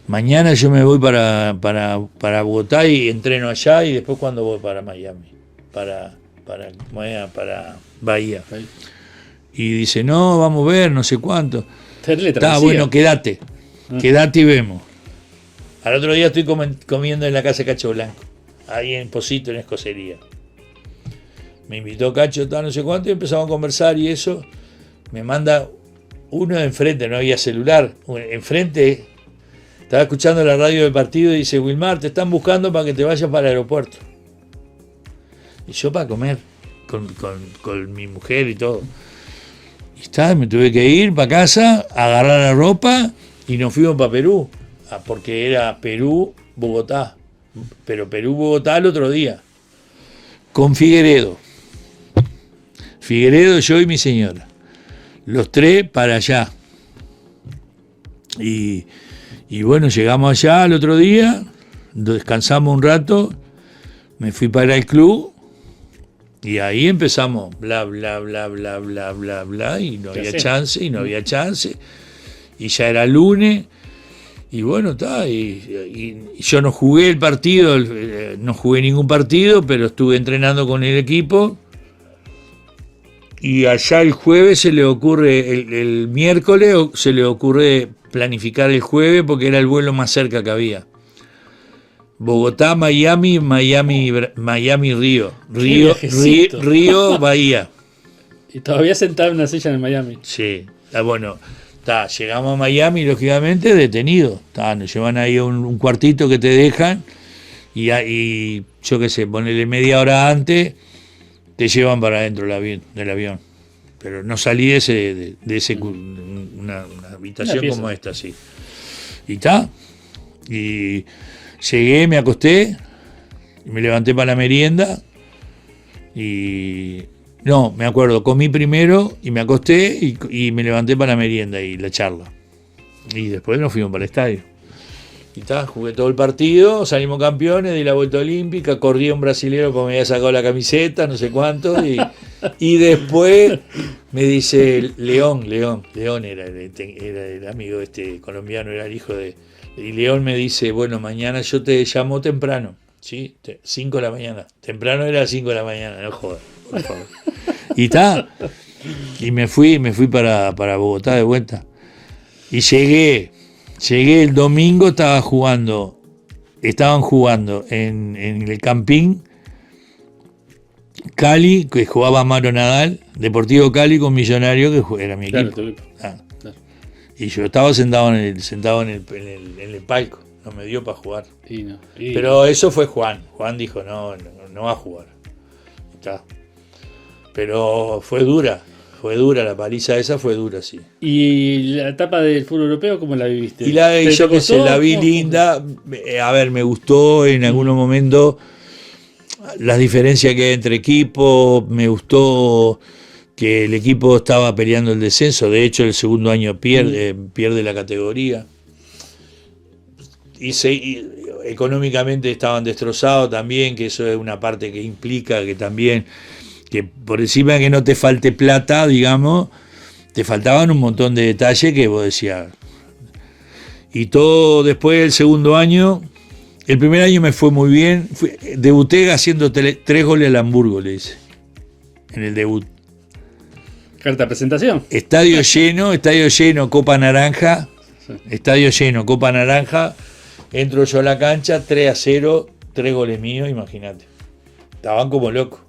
Mañana yo me voy para Bogotá y entreno allá y después cuando voy para Miami, para Bahía. Y dice, no, vamos a ver, no sé cuánto. Está bueno, quédate y vemos. Al otro día estoy comiendo en la casa de Cacho Blanco, ahí en Posito, en Escocería. Me invitó Cacho, tal, no sé cuánto, y empezamos a conversar y eso. Me manda uno de enfrente, no había celular. Enfrente, estaba escuchando la radio del partido y dice: Wilmar, te están buscando para que te vayas para el aeropuerto. Y yo para comer, con mi mujer y todo. Y me tuve que ir para casa, agarrar la ropa y nos fuimos para Perú. Porque era Perú-Bogotá. Pero Perú-Bogotá el otro día. Con Figueredo. Figueredo, yo y mi señora. Los tres para allá. Y bueno, llegamos allá el otro día, descansamos un rato, me fui para el club y ahí empezamos, bla, bla, bla, bla, bla, bla, bla, y no había chance, y ya era lunes, y bueno, está, y yo no jugué el partido, no jugué ningún partido, pero estuve entrenando con el equipo. Y allá el jueves se le ocurre, el miércoles se le ocurre planificar el jueves porque era el vuelo más cerca que había. Bogotá, Miami, Río. Río, Bahía. Y todavía sentado en una silla en Miami. Sí, bueno, llegamos a Miami, lógicamente, detenidos. Nos llevan ahí a un cuartito que te dejan y yo qué sé, ponele media hora antes, te llevan para adentro del avión. Pero no salí de una habitación como esta, sí. Y y llegué, me acosté, me levanté para la merienda y... No, me acuerdo, comí primero y me acosté y me levanté para la merienda y la charla. Y después nos fuimos para el estadio. Y jugué todo el partido, salimos campeones, di la vuelta olímpica, corrí a un brasilero porque me había sacado la camiseta, no sé cuánto, y después me dice León era el amigo colombiano, era el hijo y León me dice: bueno, mañana yo te llamo temprano, ¿sí? 5 de la mañana, temprano era 5 de la mañana, no jodas, por favor. Y me fui para Bogotá de vuelta, y llegué el domingo, estaban jugando en el Campín Cali, que jugaba Maro Nadal, Deportivo Cali con Millonario, que era mi equipo. Claro. Y yo estaba sentado en el palco, no me dio para jugar. Pero eso fue Juan dijo no va a jugar. Pero fue dura, la paliza esa fue dura, sí. ¿Y la etapa del fútbol europeo cómo la viviste? Y yo qué sé, la vi linda. A ver, me gustó en algunos momentos las diferencias que hay entre equipos, me gustó que el equipo estaba peleando el descenso, de hecho el segundo año pierde la categoría. Y económicamente estaban destrozados también, que eso es una parte que implica que también... que por encima de que no te falte plata, digamos, te faltaban un montón de detalles que vos decías. Y todo después del segundo año, el primer año me fue muy bien, debuté haciendo 3 goles al Hamburgo, le hice, en el debut. Carta presentación. Estadio lleno, Copa Naranja, estadio lleno, Copa Naranja, entro yo a la cancha, 3-0, 3 goles míos, imagínate. Estaban como locos.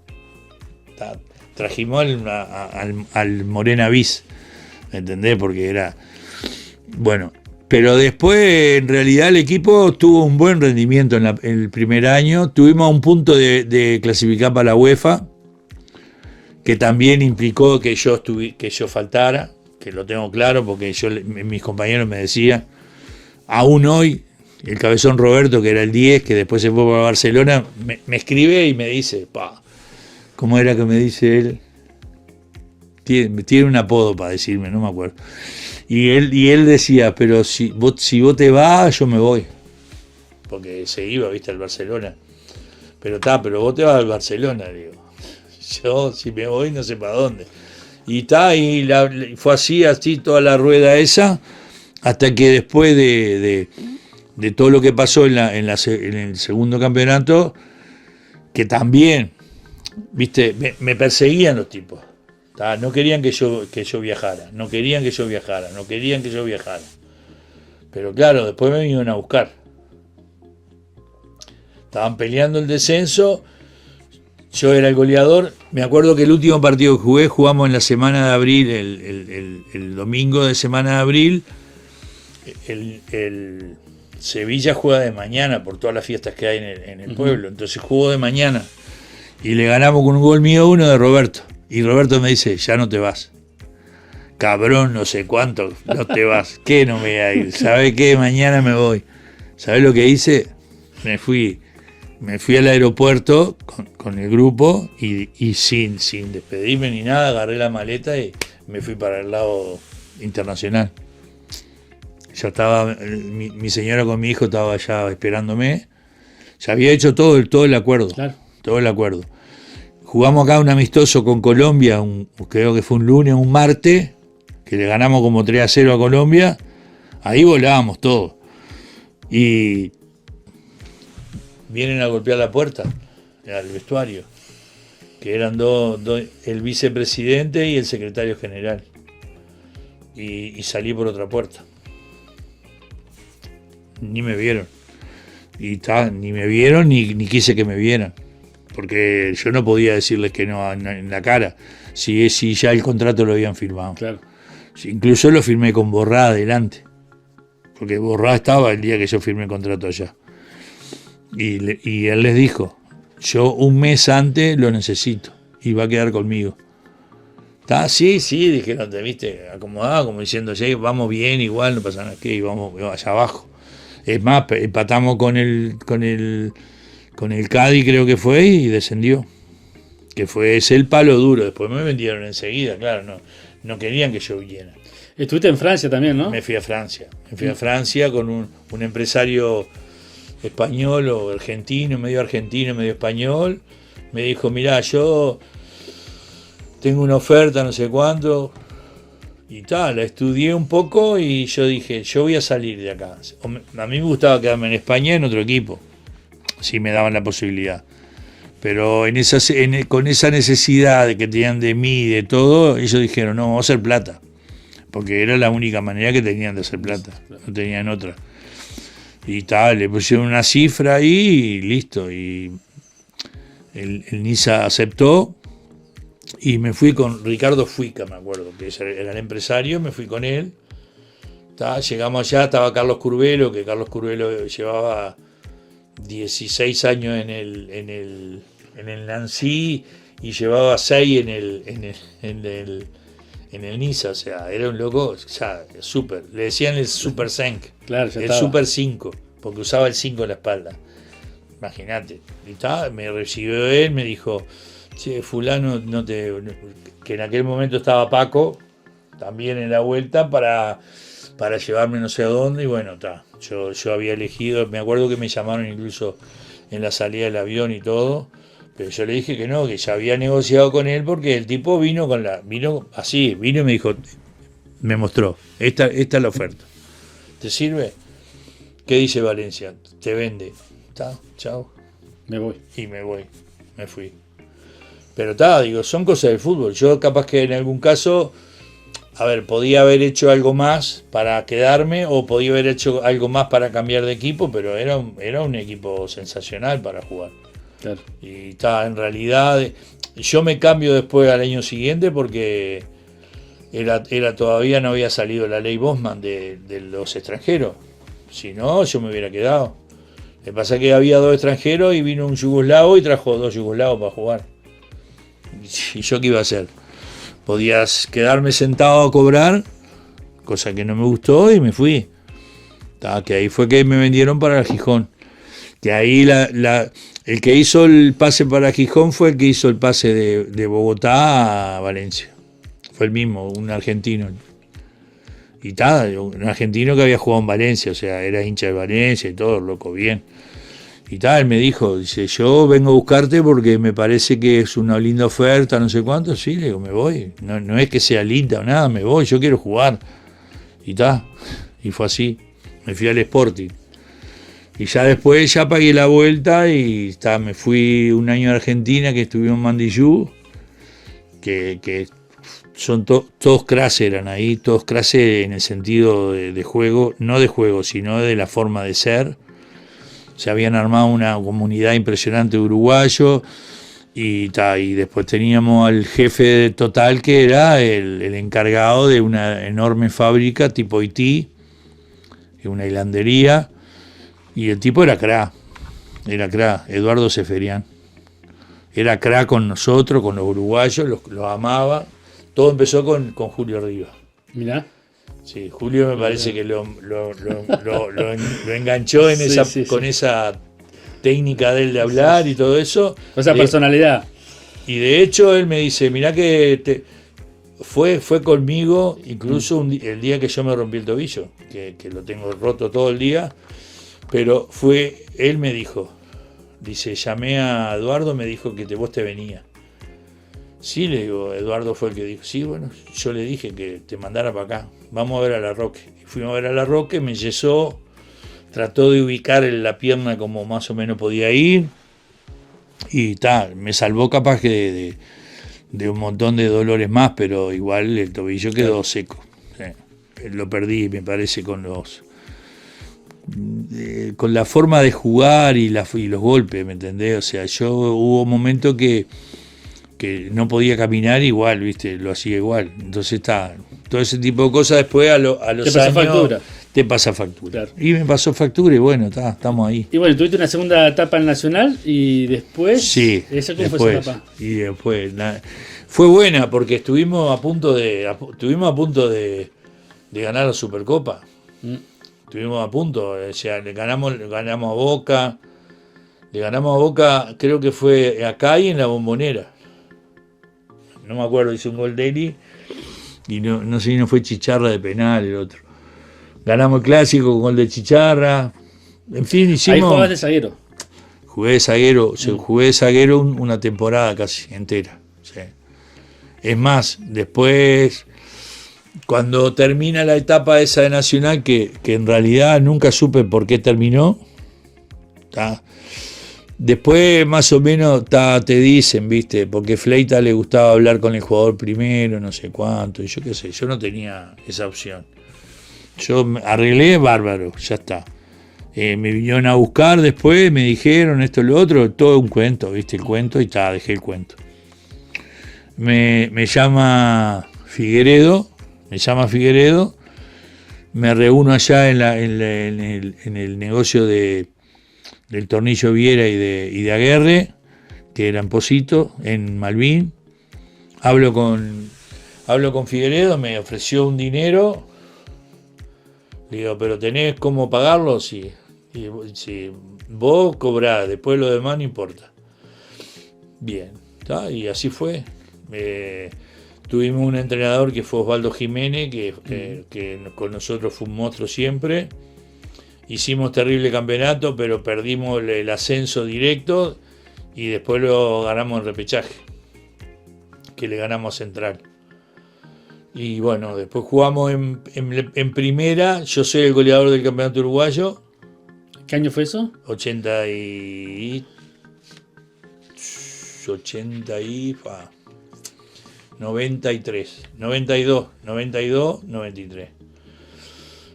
Trajimos al Morena Bis, ¿me entendés? Porque era... Bueno, pero después en realidad el equipo tuvo un buen rendimiento en el primer año. Tuvimos a un punto de clasificar para la UEFA, que también implicó que yo faltara, que lo tengo claro porque mis compañeros me decían, aún hoy, el cabezón Roberto, que era el 10, que después se fue para Barcelona, me escribe y me dice, ¿cómo era que me dice él? Tiene un apodo para decirme, no me acuerdo. Y él decía, pero si vos te vas, yo me voy. Porque se iba, viste, al Barcelona. Pero vos te vas al Barcelona, digo. Yo, si me voy, no sé para dónde. Y fue así toda la rueda esa, hasta que después de todo lo que pasó en el segundo campeonato, que también... Viste, me perseguían los tipos. No querían que yo viajara. Pero claro, después me vinieron a buscar. Estaban peleando el descenso, yo era el goleador. Me acuerdo que el último partido que jugamos en la semana de abril, el domingo de semana de abril. El Sevilla juega de mañana por todas las fiestas que hay en el pueblo, entonces jugó de mañana y le ganamos con un gol mío, uno de Roberto, y Roberto me dice, ya no te vas, cabrón, no sé cuánto, no te vas. ¿Qué no me voy a ir? ¿Sabe qué? Mañana me voy. ¿Sabes lo que hice? Me fui al aeropuerto con el grupo y sin despedirme ni nada, agarré la maleta y me fui para el lado internacional. Ya estaba, mi señora con mi hijo estaba ya esperándome. Ya había hecho todo el acuerdo. Claro. Todo el acuerdo. Jugamos acá un amistoso con Colombia, creo que fue un lunes, un martes, que le ganamos como 3-0 a Colombia. Ahí volábamos todos. Y vienen a golpear la puerta al vestuario, que eran dos, el vicepresidente y el secretario general. Y salí por otra puerta. Ni me vieron. Ni me vieron ni quise que me vieran. Porque yo no podía decirles que no en la cara. Si ya el contrato lo habían firmado. Claro. Incluso lo firmé con Borrá adelante. Porque Borrá estaba el día que yo firmé el contrato allá. Y él les dijo, yo un mes antes lo necesito. Y va a quedar conmigo. Sí, dijeron, te viste acomodado, como diciendo, vamos bien, igual, no pasa nada, y vamos allá abajo. Es más, empatamos con el Cádiz, creo que fue, y descendió. Que es el palo duro. Después me vendieron enseguida, claro, no querían que yo viniera. Estuviste en Francia también, ¿no? Me fui a Francia con un empresario español o argentino, medio español. Me dijo, mirá, yo tengo una oferta, no sé cuánto. Y la estudié un poco y yo dije, yo voy a salir de acá. A mí me gustaba quedarme en España en otro equipo, si me daban la posibilidad. Pero con esa necesidad de que tenían de mí y de todo, ellos dijeron, no, vamos a hacer plata. Porque era la única manera que tenían de hacer plata, no tenían otra. Y le pusieron una cifra ahí y listo. Y el Niza aceptó. Y me fui con Ricardo Fuica, me acuerdo, que era el empresario, me fui con él. Llegamos allá, estaba Carlos Curvelo, que Carlos Curvelo llevaba 16 años en el Nancy y llevaba 6 en el Niza, o sea, era un loco, ya, súper. Le decían el Super Senk, claro, el Super 5, porque usaba el 5 en la espalda. Imagínate. Y me recibió él, me dijo, che, fulano, que en aquel momento estaba Paco, también en la vuelta, para llevarme no sé a dónde, y bueno, yo había elegido, me acuerdo que me llamaron incluso en la salida del avión y todo, pero yo le dije que no, que ya había negociado con él, porque el tipo vino y me dijo, me mostró, esta es la oferta, ¿te sirve? ¿Qué dice Valencia? Te vende, chao, me voy. Y me fui. Pero digo, son cosas del fútbol. Yo capaz que en algún caso, podía haber hecho algo más para quedarme o podía haber hecho algo más para cambiar de equipo, pero era un equipo sensacional para jugar. Claro. Y en realidad, yo me cambio después al año siguiente porque todavía no había salido la ley Bosman de los extranjeros. Si no, yo me hubiera quedado. Lo que pasa es que había 2 extranjeros y vino un yugoslavo y trajo 2 yugoslavos para jugar. ¿Y yo qué iba a hacer? Podías quedarme sentado a cobrar, cosa que no me gustó, y me fui. Que ahí fue que me vendieron para el Gijón. Que ahí el que hizo el pase para Gijón fue el que hizo el pase de Bogotá a Valencia. Fue el mismo, un argentino. Y un argentino que había jugado en Valencia, o sea, era hincha de Valencia y todo, loco, bien. Y él me dijo, dice, yo vengo a buscarte porque me parece que es una linda oferta, no sé cuánto. Sí, le digo, me voy. No es que sea linda o nada, me voy, yo quiero jugar. Y fue así. Me fui al Sporting. Y ya después ya pagué la vuelta y me fui un año a Argentina, que estuve en Mandillú, que son todos crases eran ahí, todos crases en el sentido de juego, no de juego, sino de la forma de ser. se habían armado una comunidad impresionante de uruguayos, y después teníamos al jefe total, que era el encargado de una enorme fábrica tipo Haití, una hilandería, y el tipo era crack, Eduardo Ceferián. Era crack con nosotros, con los uruguayos, los amaba. Todo empezó con Julio Rivas. Mirá. Sí, Julio me parece que lo enganchó en con esa técnica de él de hablar y todo eso. Esa personalidad. Y de hecho él me dice, mirá que fue conmigo, incluso el día que yo me rompí el tobillo, que lo tengo roto todo el día, pero él me dijo, dice, llamé a Eduardo, me dijo que vos te venía. Sí, le digo, Eduardo fue el que dijo, sí, bueno, yo le dije que te mandara para acá, vamos a ver a La Roque. Y fuimos a ver a La Roque, me yesó, trató de ubicar la pierna como más o menos podía ir, y me salvó capaz que de un montón de dolores más, pero igual el tobillo quedó seco. Lo perdí, me parece, con la forma de jugar y los golpes, ¿me entendés? O sea, hubo momentos que no podía caminar igual, ¿viste? Lo hacía igual. Entonces todo ese tipo de cosas después a los años factura. Te pasa factura. Claro. Y me pasó factura y bueno, estamos ahí. Y bueno, tuviste una segunda etapa en Nacional y después... Sí, ¿Esa cómo fue esa etapa? Y después... Fue buena porque estuvimos a punto de ganar la Supercopa. Estuvimos a punto, o sea, le ganamos a Boca. Le ganamos a Boca, creo que fue acá y en la Bombonera. No me acuerdo, hice un gol de Eli y no sé si no fue Chicharra de penal el otro. Ganamos el clásico con gol de Chicharra. En fin, hicimos... Ahí jugabas de zaguero. Jugué de zaguero una temporada casi entera. Sí. Es más, después, cuando termina la etapa esa de Nacional, que en realidad nunca supe por qué terminó, después más o menos te dicen, ¿viste? Porque Fleita le gustaba hablar con el jugador primero, no sé cuánto, y yo qué sé, yo no tenía esa opción. Yo me arreglé bárbaro, ya está. Me vinieron a buscar después, me dijeron esto y lo otro, todo un cuento, ¿viste? El cuento, y dejé el cuento. Me llama Figueredo, me reúno allá en el negocio del Tornillo Viera y de Aguerre, que era en Posito, en Malvin. Hablo con Figueredo, me ofreció un dinero. Le digo, pero ¿tenés cómo pagarlo? Sí. Si vos cobrás, después lo demás no importa. Bien, y así fue. Tuvimos un entrenador que fue Osvaldo Jiménez, que con nosotros fue un monstruo siempre. Hicimos terrible campeonato, pero perdimos el ascenso directo y después lo ganamos en repechaje, que le ganamos a Central. Y bueno, después jugamos en primera. Yo soy el goleador del campeonato uruguayo. ¿Qué año fue eso? 93, 92, 93.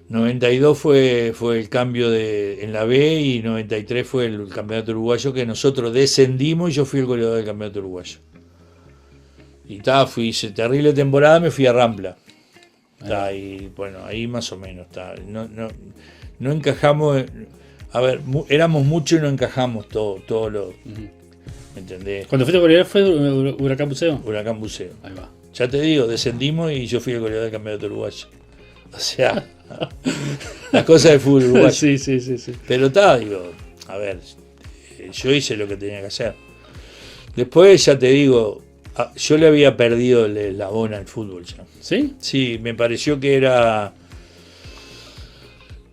92 fue el cambio en la B y 93 fue el campeonato uruguayo, que nosotros descendimos y yo fui el goleador del campeonato uruguayo. Y hice terrible temporada, me fui a Rampla. Y bueno, ahí más o menos. No encajamos, a ver, éramos muchos y no encajamos todo lo... ¿Me entendés? Cuando fuiste goleador fue Huracán Buceo. Huracán Buceo. Ahí va. Ya te digo, descendimos y yo fui el goleador del campeonato uruguayo. O sea, las cosas del fútbol uruguayo. Sí. Pero digo, a ver, yo hice lo que tenía que hacer. Después ya te digo, yo le había perdido el eslabón al fútbol ya. ¿Sí? Sí, me pareció que era...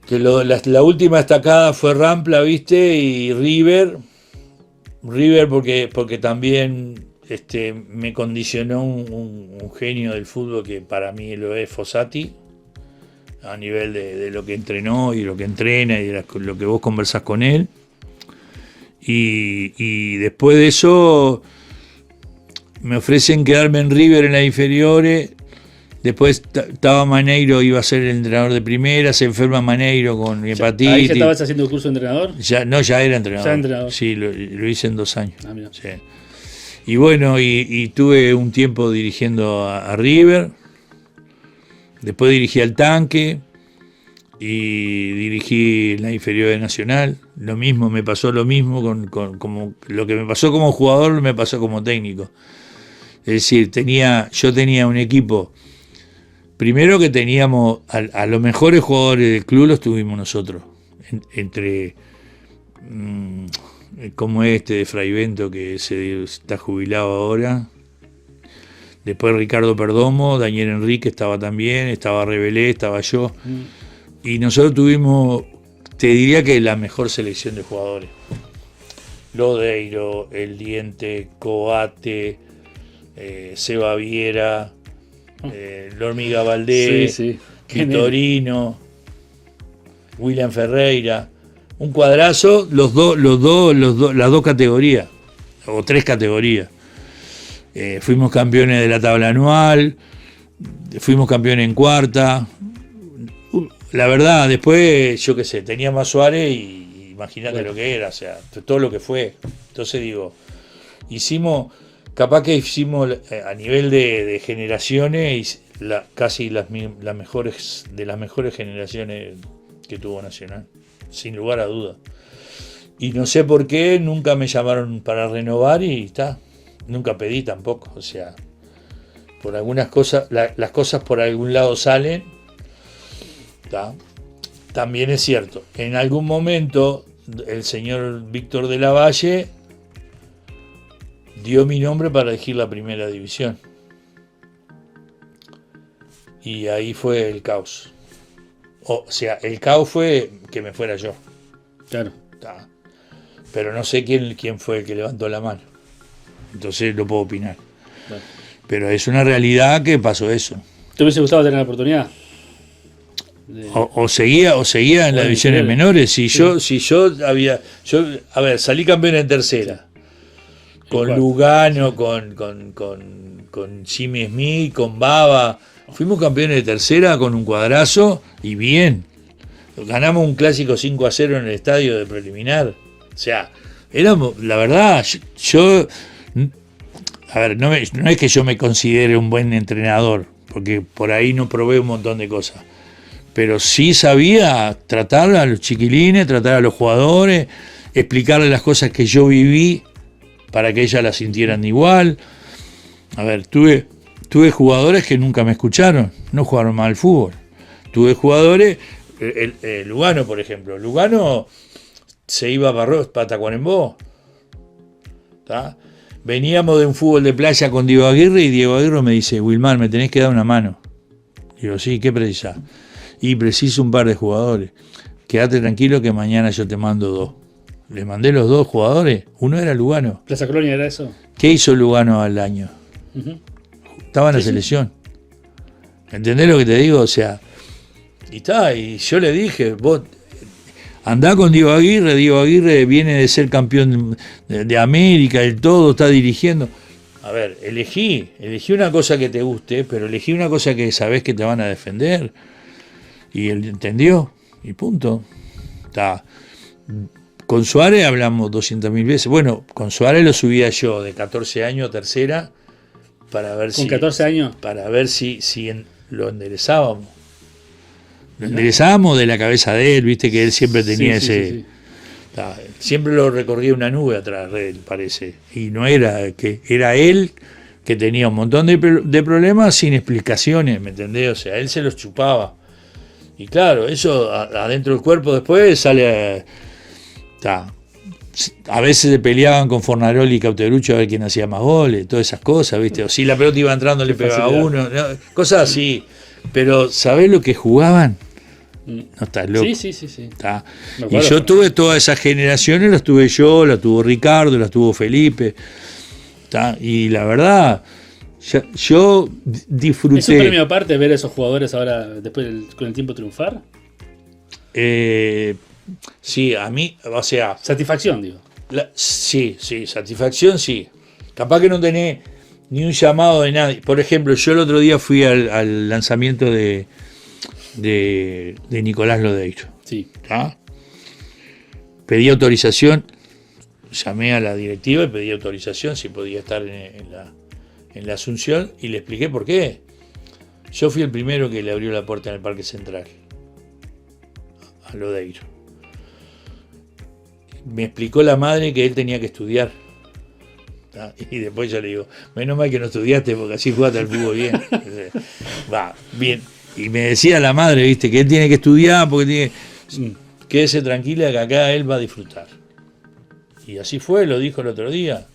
que la última estacada fue Rampla, ¿viste? Y River porque también me condicionó un genio del fútbol que para mí lo es Fossati, a nivel de lo que entrenó y lo que entrena y de lo que vos conversás con él. Y después de eso me ofrecen quedarme en River en las inferiores Después estaba Maneiro, iba a ser el entrenador de primera, se enferma Maneiro con hepatitis. ¿Ahí ya estabas haciendo el curso de entrenador? Ya era entrenador. Ya entrenador. Sí, lo hice en 2 años. Ah, mira. Sí. Y bueno, y tuve un tiempo dirigiendo a River, después dirigí al Tanque y dirigí la inferior de Nacional. Lo mismo, me pasó lo mismo como lo que me pasó como jugador, me pasó como técnico. Es decir, yo tenía un equipo. Primero que teníamos a los mejores jugadores del club los tuvimos nosotros, entre como de Fraivento que está jubilado ahora, después Ricardo Perdomo, Daniel Enrique estaba también, estaba Rebelé, estaba yo, y nosotros tuvimos, te diría que la mejor selección de jugadores. Lodeiro, El Diente, Coate, Seba Viera, La Hormiga Valdés, Vitorino, William Ferreira, un cuadrazo, las dos categorías, o 3 categorías. Fuimos campeones de la tabla anual, fuimos campeones en cuarta. La verdad, después, yo qué sé, teníamos a Suárez y imagínate lo que era, o sea, todo lo que fue. Entonces digo, capaz que hicimos a nivel de generaciones casi las mejores generaciones que tuvo Nacional, sin lugar a duda. Y no sé por qué nunca me llamaron para renovar y nunca pedí tampoco, o sea, por algunas cosas, las cosas por algún lado salen. También es cierto, en algún momento el señor Víctor de la Valle dio mi nombre para elegir la primera división. Y ahí fue el caos. O sea, el caos fue que me fuera yo. Claro. Pero no sé quién fue el que levantó la mano. Entonces no puedo opinar. Claro. Pero es una realidad que pasó eso. ¿Te hubiese gustado tener la oportunidad? O seguía en las divisiones menores. Yo salí campeón en tercera. Con Lugano, con Jimmy Smith, con Baba. Fuimos campeones de tercera con un cuadrazo y bien. Ganamos un clásico 5-0 en el estadio de preliminar. O sea, éramos, la verdad, no es que yo me considere un buen entrenador, porque por ahí no probé un montón de cosas. Pero sí sabía tratar a los chiquilines, tratar a los jugadores, explicarles las cosas que yo viví para que ellas las sintieran igual. A ver, tuve jugadores que nunca me escucharon, no jugaron mal al fútbol. Tuve jugadores, Lugano, por ejemplo. Lugano se iba para Tacuarembó. Veníamos de un fútbol de playa con Diego Aguirre y Diego Aguirre me dice, Wilmar, me tenés que dar una mano. Digo, sí, ¿qué precisás? Y preciso un par de jugadores. Quédate tranquilo que mañana yo te mando 2. Le mandé los 2 jugadores. Uno era Lugano. ¿Plaza Colonia era eso? ¿Qué hizo Lugano al año? Estaba en la selección. ¿Entendés lo que te digo? O sea, y yo le dije, vos andá con Diego Aguirre viene de ser campeón de América, el todo, está dirigiendo. A ver, elegí una cosa que te guste, pero elegí una cosa que sabés que te van a defender. Y él entendió, y punto. Con Suárez hablamos 200.000 veces. Bueno, con Suárez lo subía yo de 14 años a tercera para ver ¿Con 14 años? Para ver si lo enderezábamos. Lo enderezábamos de la cabeza de él, viste que él siempre tenía ese... Sí. Siempre lo recorría una nube atrás de él, parece. Y no era él que tenía un montón de problemas sin explicaciones, ¿me entendés? O sea, él se los chupaba. Y claro, eso adentro del cuerpo después sale... A veces se peleaban con Fornaroli y Cauterucho a ver quién hacía más goles, todas esas cosas, ¿viste? O si la pelota iba entrando le pegaba a uno, ¿no? Cosas así. Pero ¿sabés lo que jugaban? No estás loco. Sí. Y yo tuve todas esas generaciones, las tuve yo, las tuvo Ricardo, las tuvo Felipe. Y la verdad, yo disfruté. ¿Es un premio aparte ver a esos jugadores ahora, después con el tiempo triunfar? Sí, a mí, o sea... Satisfacción, digo. Sí, satisfacción sí. Capaz que no tenés ni un llamado de nadie. Por ejemplo, yo el otro día fui al lanzamiento de Nicolás Lodeiro. Sí. ¿Tá? Pedí autorización, llamé a la directiva y pedí autorización si podía estar en la Asunción y le expliqué por qué. Yo fui el primero que le abrió la puerta en el Parque Central a Lodeiro. Me explicó la madre que él tenía que estudiar. ¿Tá? Y después yo le digo, menos mal que no estudiaste porque así jugaste al fútbol bien. Va, bien. Y me decía la madre, viste, que él tiene que estudiar porque tiene... Quédese tranquila que acá él va a disfrutar. Y así fue, lo dijo el otro día.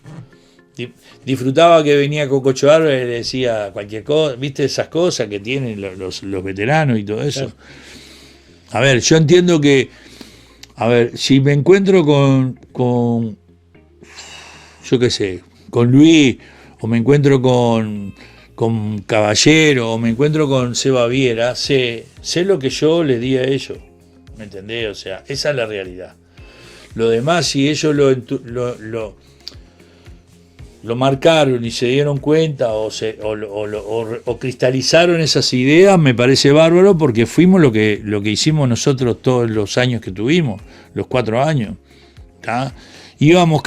Disfrutaba que venía Coco Álvarez, le decía cualquier cosa, viste esas cosas que tienen los veteranos y todo eso. Claro. A ver, yo entiendo que, a ver, si me encuentro con yo qué sé, con Luis, o me encuentro con Caballero, o me encuentro con Seba Viera, sé lo que yo les di a ellos, ¿me entendés? O sea, esa es la realidad. Lo demás, si ellos lo marcaron y se dieron cuenta o cristalizaron esas ideas, me parece bárbaro porque fuimos lo que hicimos nosotros todos los años que tuvimos, los 4 años. ¿Tá? Le íbamos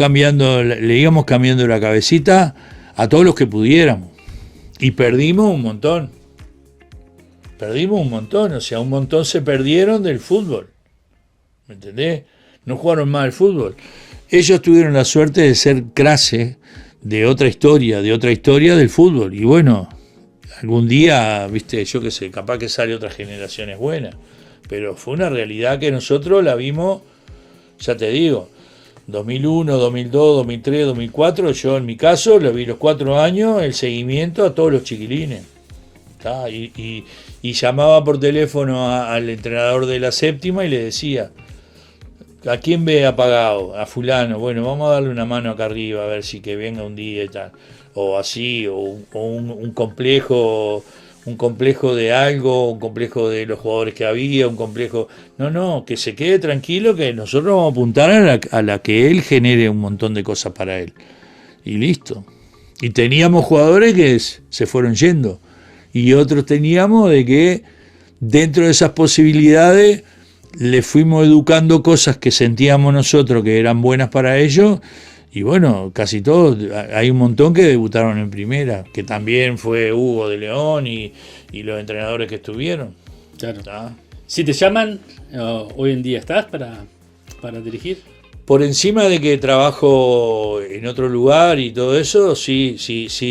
cambiando la cabecita a todos los que pudiéramos. Y perdimos un montón. O sea, un montón se perdieron del fútbol. ¿Me entendés? No jugaron más al fútbol. Ellos tuvieron la suerte de ser clase de otra historia del fútbol. Y bueno, algún día, viste, yo qué sé, capaz que sale otra generación es buena. Pero fue una realidad que nosotros la vimos, ya te digo, 2001, 2002, 2003, 2004, yo en mi caso lo vi los 4 años, el seguimiento a todos los chiquilines. ¿Tá? Y llamaba por teléfono al entrenador de la séptima y le decía, ¿a quién ve apagado? A fulano. Bueno, vamos a darle una mano acá arriba a ver si que venga un día y tal. O así, o un complejo de algo, un complejo de los jugadores que había, un complejo... No, que se quede tranquilo que nosotros vamos a apuntar a la que él genere un montón de cosas para él. Y listo. Y teníamos jugadores que se fueron yendo. Y otros teníamos de que dentro de esas posibilidades le fuimos educando cosas que sentíamos nosotros que eran buenas para ellos. Y bueno, casi todos, hay un montón que debutaron en primera, que también fue Hugo de León y los entrenadores que estuvieron. Claro. ¿Tá? Si te llaman, hoy en día estás para dirigir. Por encima de que trabajo en otro lugar y todo eso, sí,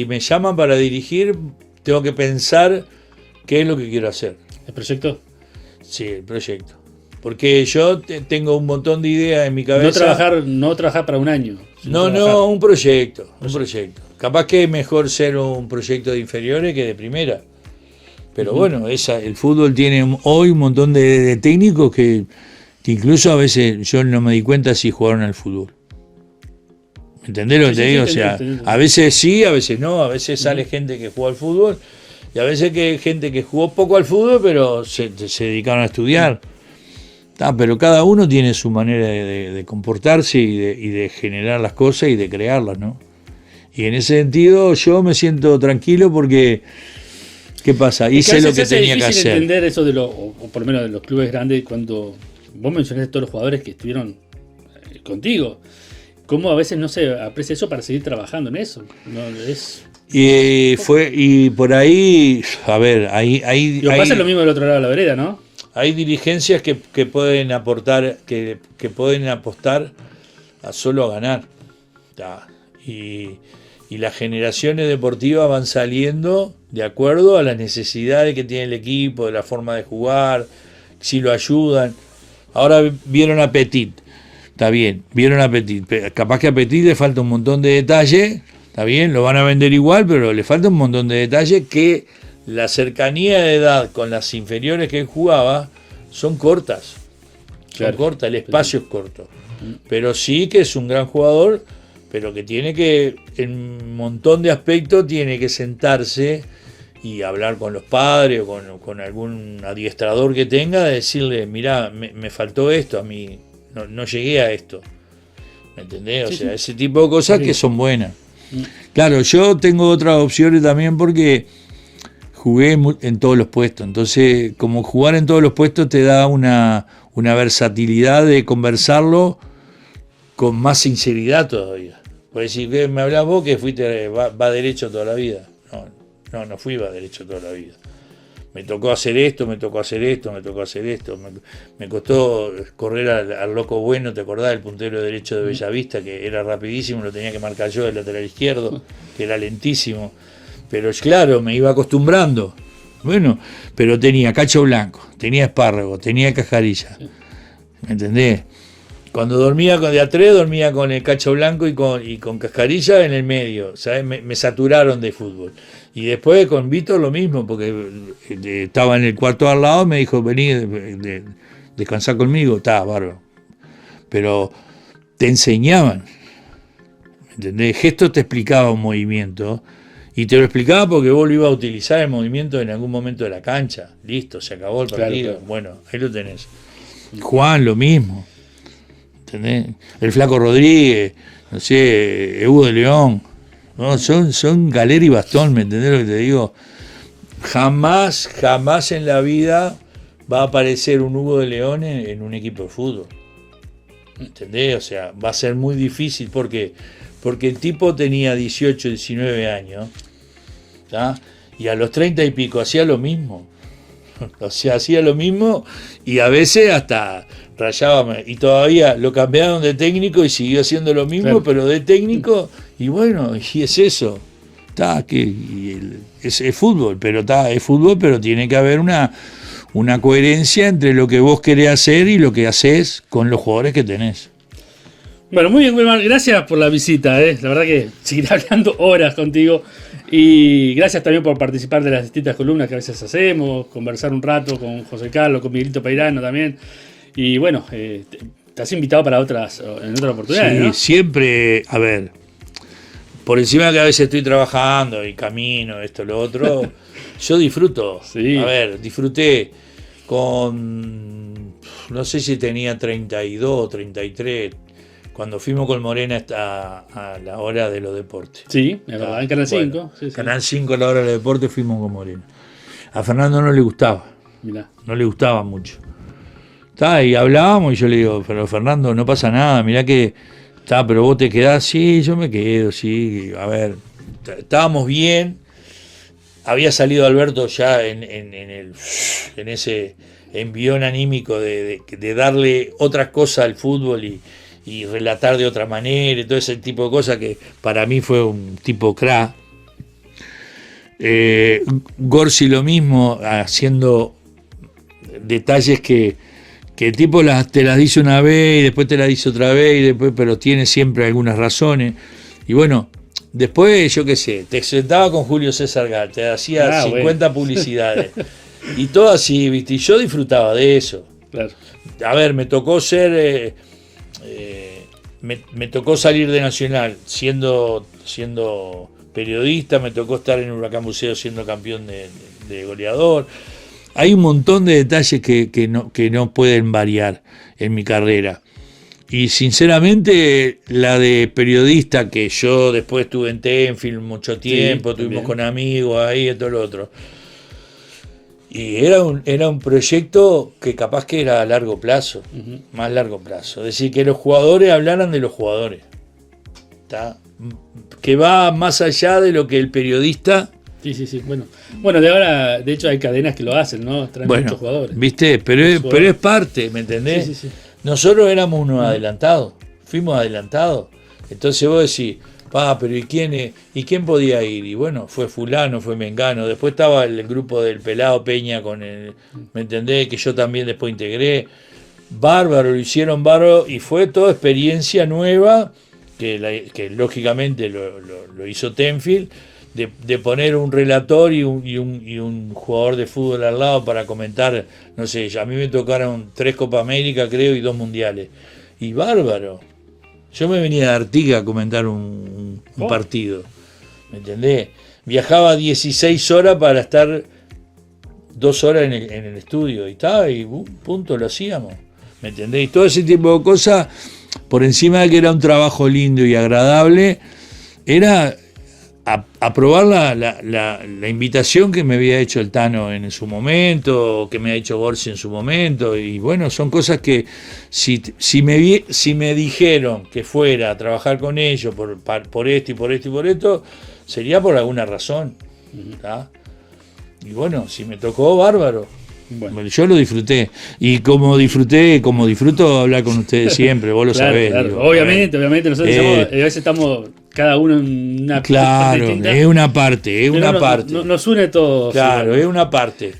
me llaman para dirigir, tengo que pensar qué es lo que quiero hacer. ¿El proyecto? Sí, el proyecto. Porque yo tengo un montón de ideas en mi cabeza. No trabajar para un año. No, un proyecto. Capaz que es mejor ser un proyecto de inferiores que de primera. Pero bueno, el fútbol tiene hoy un montón de técnicos que incluso a veces yo no me di cuenta si jugaron al fútbol. ¿Entendés lo que te digo? O sea, a veces sí, a veces no, a veces sale gente que jugó al fútbol y a veces que gente que jugó poco al fútbol pero se dedicaron a estudiar. Pero cada uno tiene su manera de comportarse y de generar las cosas y de crearlas, ¿no? Y en ese sentido yo me siento tranquilo porque, ¿qué pasa? Hice lo que tenía que hacer. Es difícil entender eso o por lo menos de los clubes grandes cuando vos mencionaste todos los jugadores que estuvieron contigo. ¿Cómo a veces no se aprecia eso para seguir trabajando en eso? No, y por ahí, a ver, ahí pasa lo mismo del otro lado de la vereda, ¿no? Hay dirigencias que pueden aportar, que pueden apostar solo a ganar. Y las generaciones deportivas van saliendo de acuerdo a las necesidades que tiene el equipo, de la forma de jugar, si lo ayudan. Ahora vieron a Petit, está bien, vieron a Petit. Capaz que a Petit le falta un montón de detalle, está bien, lo van a vender igual, pero le falta un montón de detalle que... La cercanía de edad con las inferiores que él jugaba son cortas. El espacio es corto. Pero sí que es un gran jugador, pero que tiene que, en un montón de aspectos, tiene que sentarse y hablar con los padres o con algún adiestrador que tenga, de decirle, mirá, me faltó esto, a mí no llegué a esto. ¿Me entendés? O sea, ese tipo de cosas que son buenas. Claro, yo tengo otras opciones también porque jugué en todos los puestos. Entonces, como jugar en todos los puestos te da una versatilidad de conversarlo con más sinceridad todavía. Por decir, me hablás vos que fuiste va derecho toda la vida. No fui va derecho toda la vida. Me tocó hacer esto, me tocó hacer esto. Me costó correr al loco bueno, ¿te acordás? El puntero derecho de Bellavista, que era rapidísimo, lo tenía que marcar yo del lateral izquierdo, que era lentísimo. Pero claro, me iba acostumbrando. Bueno, pero tenía cacho blanco, tenía espárrago, tenía cascarilla. ¿Me entendés? Cuando dormía de a tres, dormía con el cacho blanco y con cascarilla en el medio. ¿Sabes? Me saturaron de fútbol. Y después con Víctor lo mismo, porque estaba en el cuarto al lado, me dijo, vení, descansar conmigo. Está, bárbaro. Pero te enseñaban. ¿Me entendés? Gestos te explicaba un movimiento. Y te lo explicaba porque vos lo ibas a utilizar el movimiento en algún momento de la cancha. Listo, se acabó el partido. Claro. Bueno, ahí lo tenés. Juan, lo mismo. ¿Entendés? El Flaco Rodríguez, no sé, Hugo de León. No, son galera y bastón, ¿me entendés lo que te digo? Jamás en la vida va a aparecer un Hugo de León en un equipo de fútbol. ¿Entendés? O sea, va a ser muy difícil porque el tipo tenía 18, 19 años, ¿tá? Y a los 30 y pico hacía lo mismo. O sea, hacía lo mismo y a veces hasta rayaba. Y todavía lo cambiaron de técnico y siguió haciendo lo mismo, claro. Pero de técnico, y bueno, y es eso. Es fútbol, pero es fútbol, pero tiene que haber una coherencia entre lo que vos querés hacer y lo que haces con los jugadores que tenés. Bueno, muy bien, Wilmar, gracias por la visita, La verdad que seguiré hablando horas contigo. Y gracias también por participar de las distintas columnas que a veces hacemos, conversar un rato con José Carlos, con Miguelito Peirano también. Y bueno, te has invitado para en otras oportunidades, sí, ¿no? Siempre, a ver, por encima que a veces estoy trabajando y camino, esto, lo otro, yo disfruto. Sí. A ver, disfruté con, no sé si tenía 32, 33, cuando fuimos con Morena a la hora de los deportes. Sí, es verdad, en Canal 5. Bueno, sí. Canal 5 a la hora de los deportes fuimos con Morena. A Fernando no le gustaba. Mirá. No le gustaba mucho. Y hablábamos y yo le digo, pero Fernando, no pasa nada, mirá que pero vos te quedás. Sí, yo me quedo, sí. A ver, estábamos bien. Había salido Alberto ya en ese envión anímico de darle otras cosas al fútbol y relatar de otra manera y todo ese tipo de cosas que para mí fue un tipo crack. Gorsi lo mismo, haciendo detalles que el tipo te las dice una vez y después te las dice otra vez y después, pero tiene siempre algunas razones. Y bueno, después yo qué sé, te sentaba con Julio César Gal, te hacía 50 publicidades y todo así, ¿viste? Y yo disfrutaba de eso. Claro. A ver, me tocó ser me tocó salir de Nacional siendo periodista, me tocó estar en Huracán Buceo siendo campeón de goleador. Hay un montón de detalles que no pueden variar en mi carrera. Y sinceramente, la de periodista, que yo después estuve en Tenfield mucho tiempo, estuvimos con amigos ahí y todo lo otro. Y era un proyecto que capaz que era a largo plazo, más largo plazo. Es decir, que los jugadores hablaran de los jugadores. ¿Tá? Que va más allá de lo que el periodista... Sí. Bueno, de ahora, de hecho, hay cadenas que lo hacen, ¿no? Traen muchos jugadores. ¿Viste? Pero es parte, ¿me entendés? Sí. Nosotros éramos unos adelantados, fuimos adelantados. Entonces vos decís, pero ¿y quién podía ir? Y bueno, fue fulano, fue mengano. Después estaba el grupo del Pelado Peña con ¿me entendés? Que yo también después integré. Bárbaro, lo hicieron bárbaro y fue toda experiencia nueva que lógicamente lo hizo Tenfield. De poner un relator y un jugador de fútbol al lado para comentar, no sé, a mí me tocaron 3 Copa América, creo, y 2 Mundiales. Y bárbaro. Yo me venía de Artigas a comentar un partido. ¿Me entendés? Viajaba 16 horas para estar 2 horas en el estudio. Y punto, lo hacíamos. ¿Me entendés? Y todo ese tipo de cosas, por encima de que era un trabajo lindo y agradable, era aprobar la invitación que me había hecho el Tano en su momento, que me ha hecho Gorsi en su momento, y bueno, son cosas que si me dijeron que fuera a trabajar con ellos por esto y por esto y por esto, sería por alguna razón. ¿Tá? Y bueno, si me tocó, bárbaro. Bueno. Yo lo disfruté. Y como disfruto hablar con ustedes siempre, vos lo sabés. Claro. Digo, obviamente, nosotros a veces estamos cada uno en una parte distinta. Es una parte, nos une todo. Claro, sí, es una parte.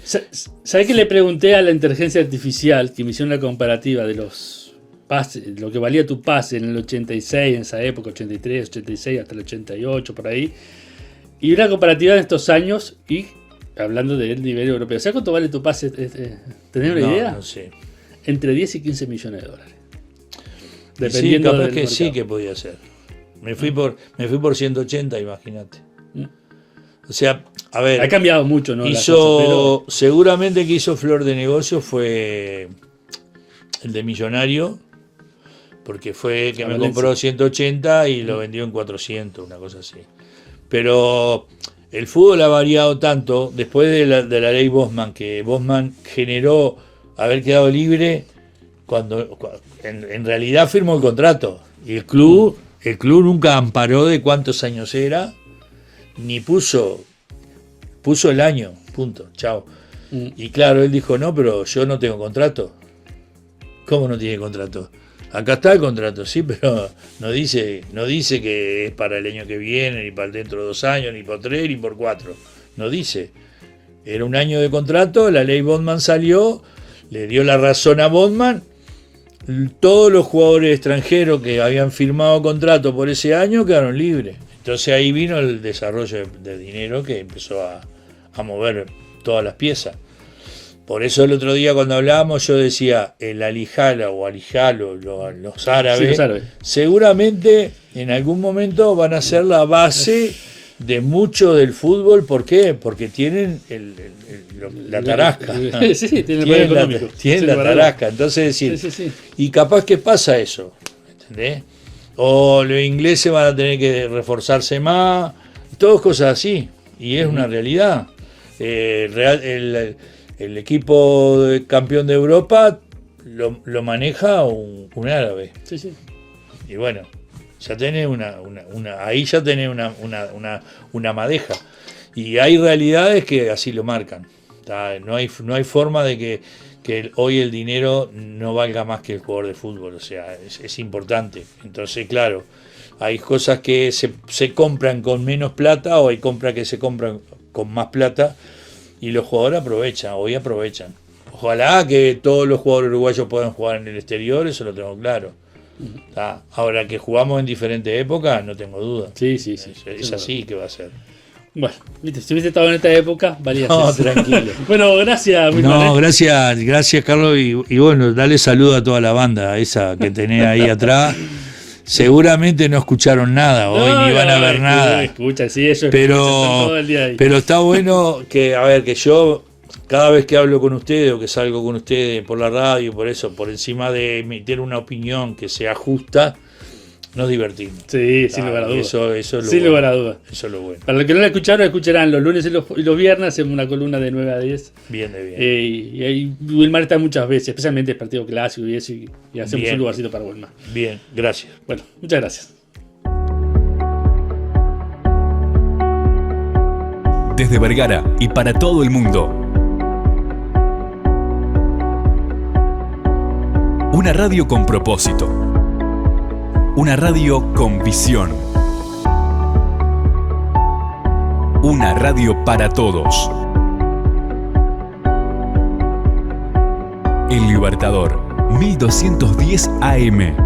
¿Sabés que le pregunté a la inteligencia artificial que me hicieron una comparativa de los pases, lo que valía tu pase en el 86, en esa época, 83, 86 hasta el 88, por ahí? Y una comparativa de estos años y hablando del nivel europeo. ¿Sabes cuánto vale tu pase? ¿Tenés una idea? No sé. Entre 10 y 15 millones de dólares. Dependiendo sí, capaz que mercado. Sí que podía ser. Me fui por 180, imagínate. O sea, a ver. Ha cambiado mucho, ¿no? Seguramente que hizo flor de negocio fue el de Millonario, porque fue que me compró 180 y lo vendió en 400, una cosa así. Pero el fútbol ha variado tanto después de la ley Bosman, que Bosman generó haber quedado libre cuando en realidad firmó el contrato. Y el club nunca amparó de cuántos años era, ni puso el año, punto, chao. Y claro, él dijo, no, pero yo no tengo contrato. ¿Cómo no tiene contrato? Acá está el contrato, sí, pero no dice que es para el año que viene, ni para dentro de 2 años, ni por 3, ni por 4. No dice. Era un año de contrato, la ley Bosman salió, le dio la razón a Bosman. Todos los jugadores extranjeros que habían firmado contrato por ese año quedaron libres. Entonces ahí vino el desarrollo de dinero que empezó a mover todas las piezas. Por eso el otro día cuando hablábamos yo decía, el Al-Hilal o Al-Hilal, los árabes, seguramente en algún momento van a ser la base de mucho del fútbol. ¿Por qué? Porque tienen la tarasca. Sí, tienen la tarasca. Entonces decir, y capaz que pasa eso, ¿entendés? O los ingleses van a tener que reforzarse más, todas cosas así, y es una realidad. El equipo campeón de Europa lo maneja un árabe. Sí. Y bueno, ya tenés ahí ya tenés una madeja. Y hay realidades que así lo marcan. No hay forma de que hoy el dinero no valga más que el jugador de fútbol. O sea, es importante. Entonces, claro, hay cosas que se compran con menos plata o hay compras que se compran con más plata. Y los jugadores aprovechan. Ojalá que todos los jugadores uruguayos puedan jugar en el exterior, eso lo tengo claro. Ahora que jugamos en diferentes épocas, no tengo duda. Sí. Es así que va a ser. Bueno, viste, si hubiese estado en esta época, valía No, tranquilo. Bueno, gracias. Gracias Carlos, y bueno, dale saludo a toda la banda esa que tenés ahí atrás. Seguramente no escucharon nada hoy, ni van a ver nada. Escucha, sí, ellos todo el día ahí. Pero está bueno que yo cada vez que hablo con ustedes o que salgo con ustedes por la radio, por eso, de emitir una opinión que sea justa, nos divertimos. Sí, sin lugar a dudas. Eso es lo sin bueno. lugar a dudas. Eso es lo bueno. Para los que no la escucharon, escucharán los lunes y los viernes, hacemos una columna de 9 a 10. Bien. Y ahí Wilmar está muchas veces, especialmente el partido clásico y eso, y hacemos un lugarcito para Wilmar. Bien, gracias. Bueno, muchas gracias. Desde Vergara y para todo el mundo. Una radio con propósito. Una radio con visión. Una radio para todos. El Libertador, 1210 AM.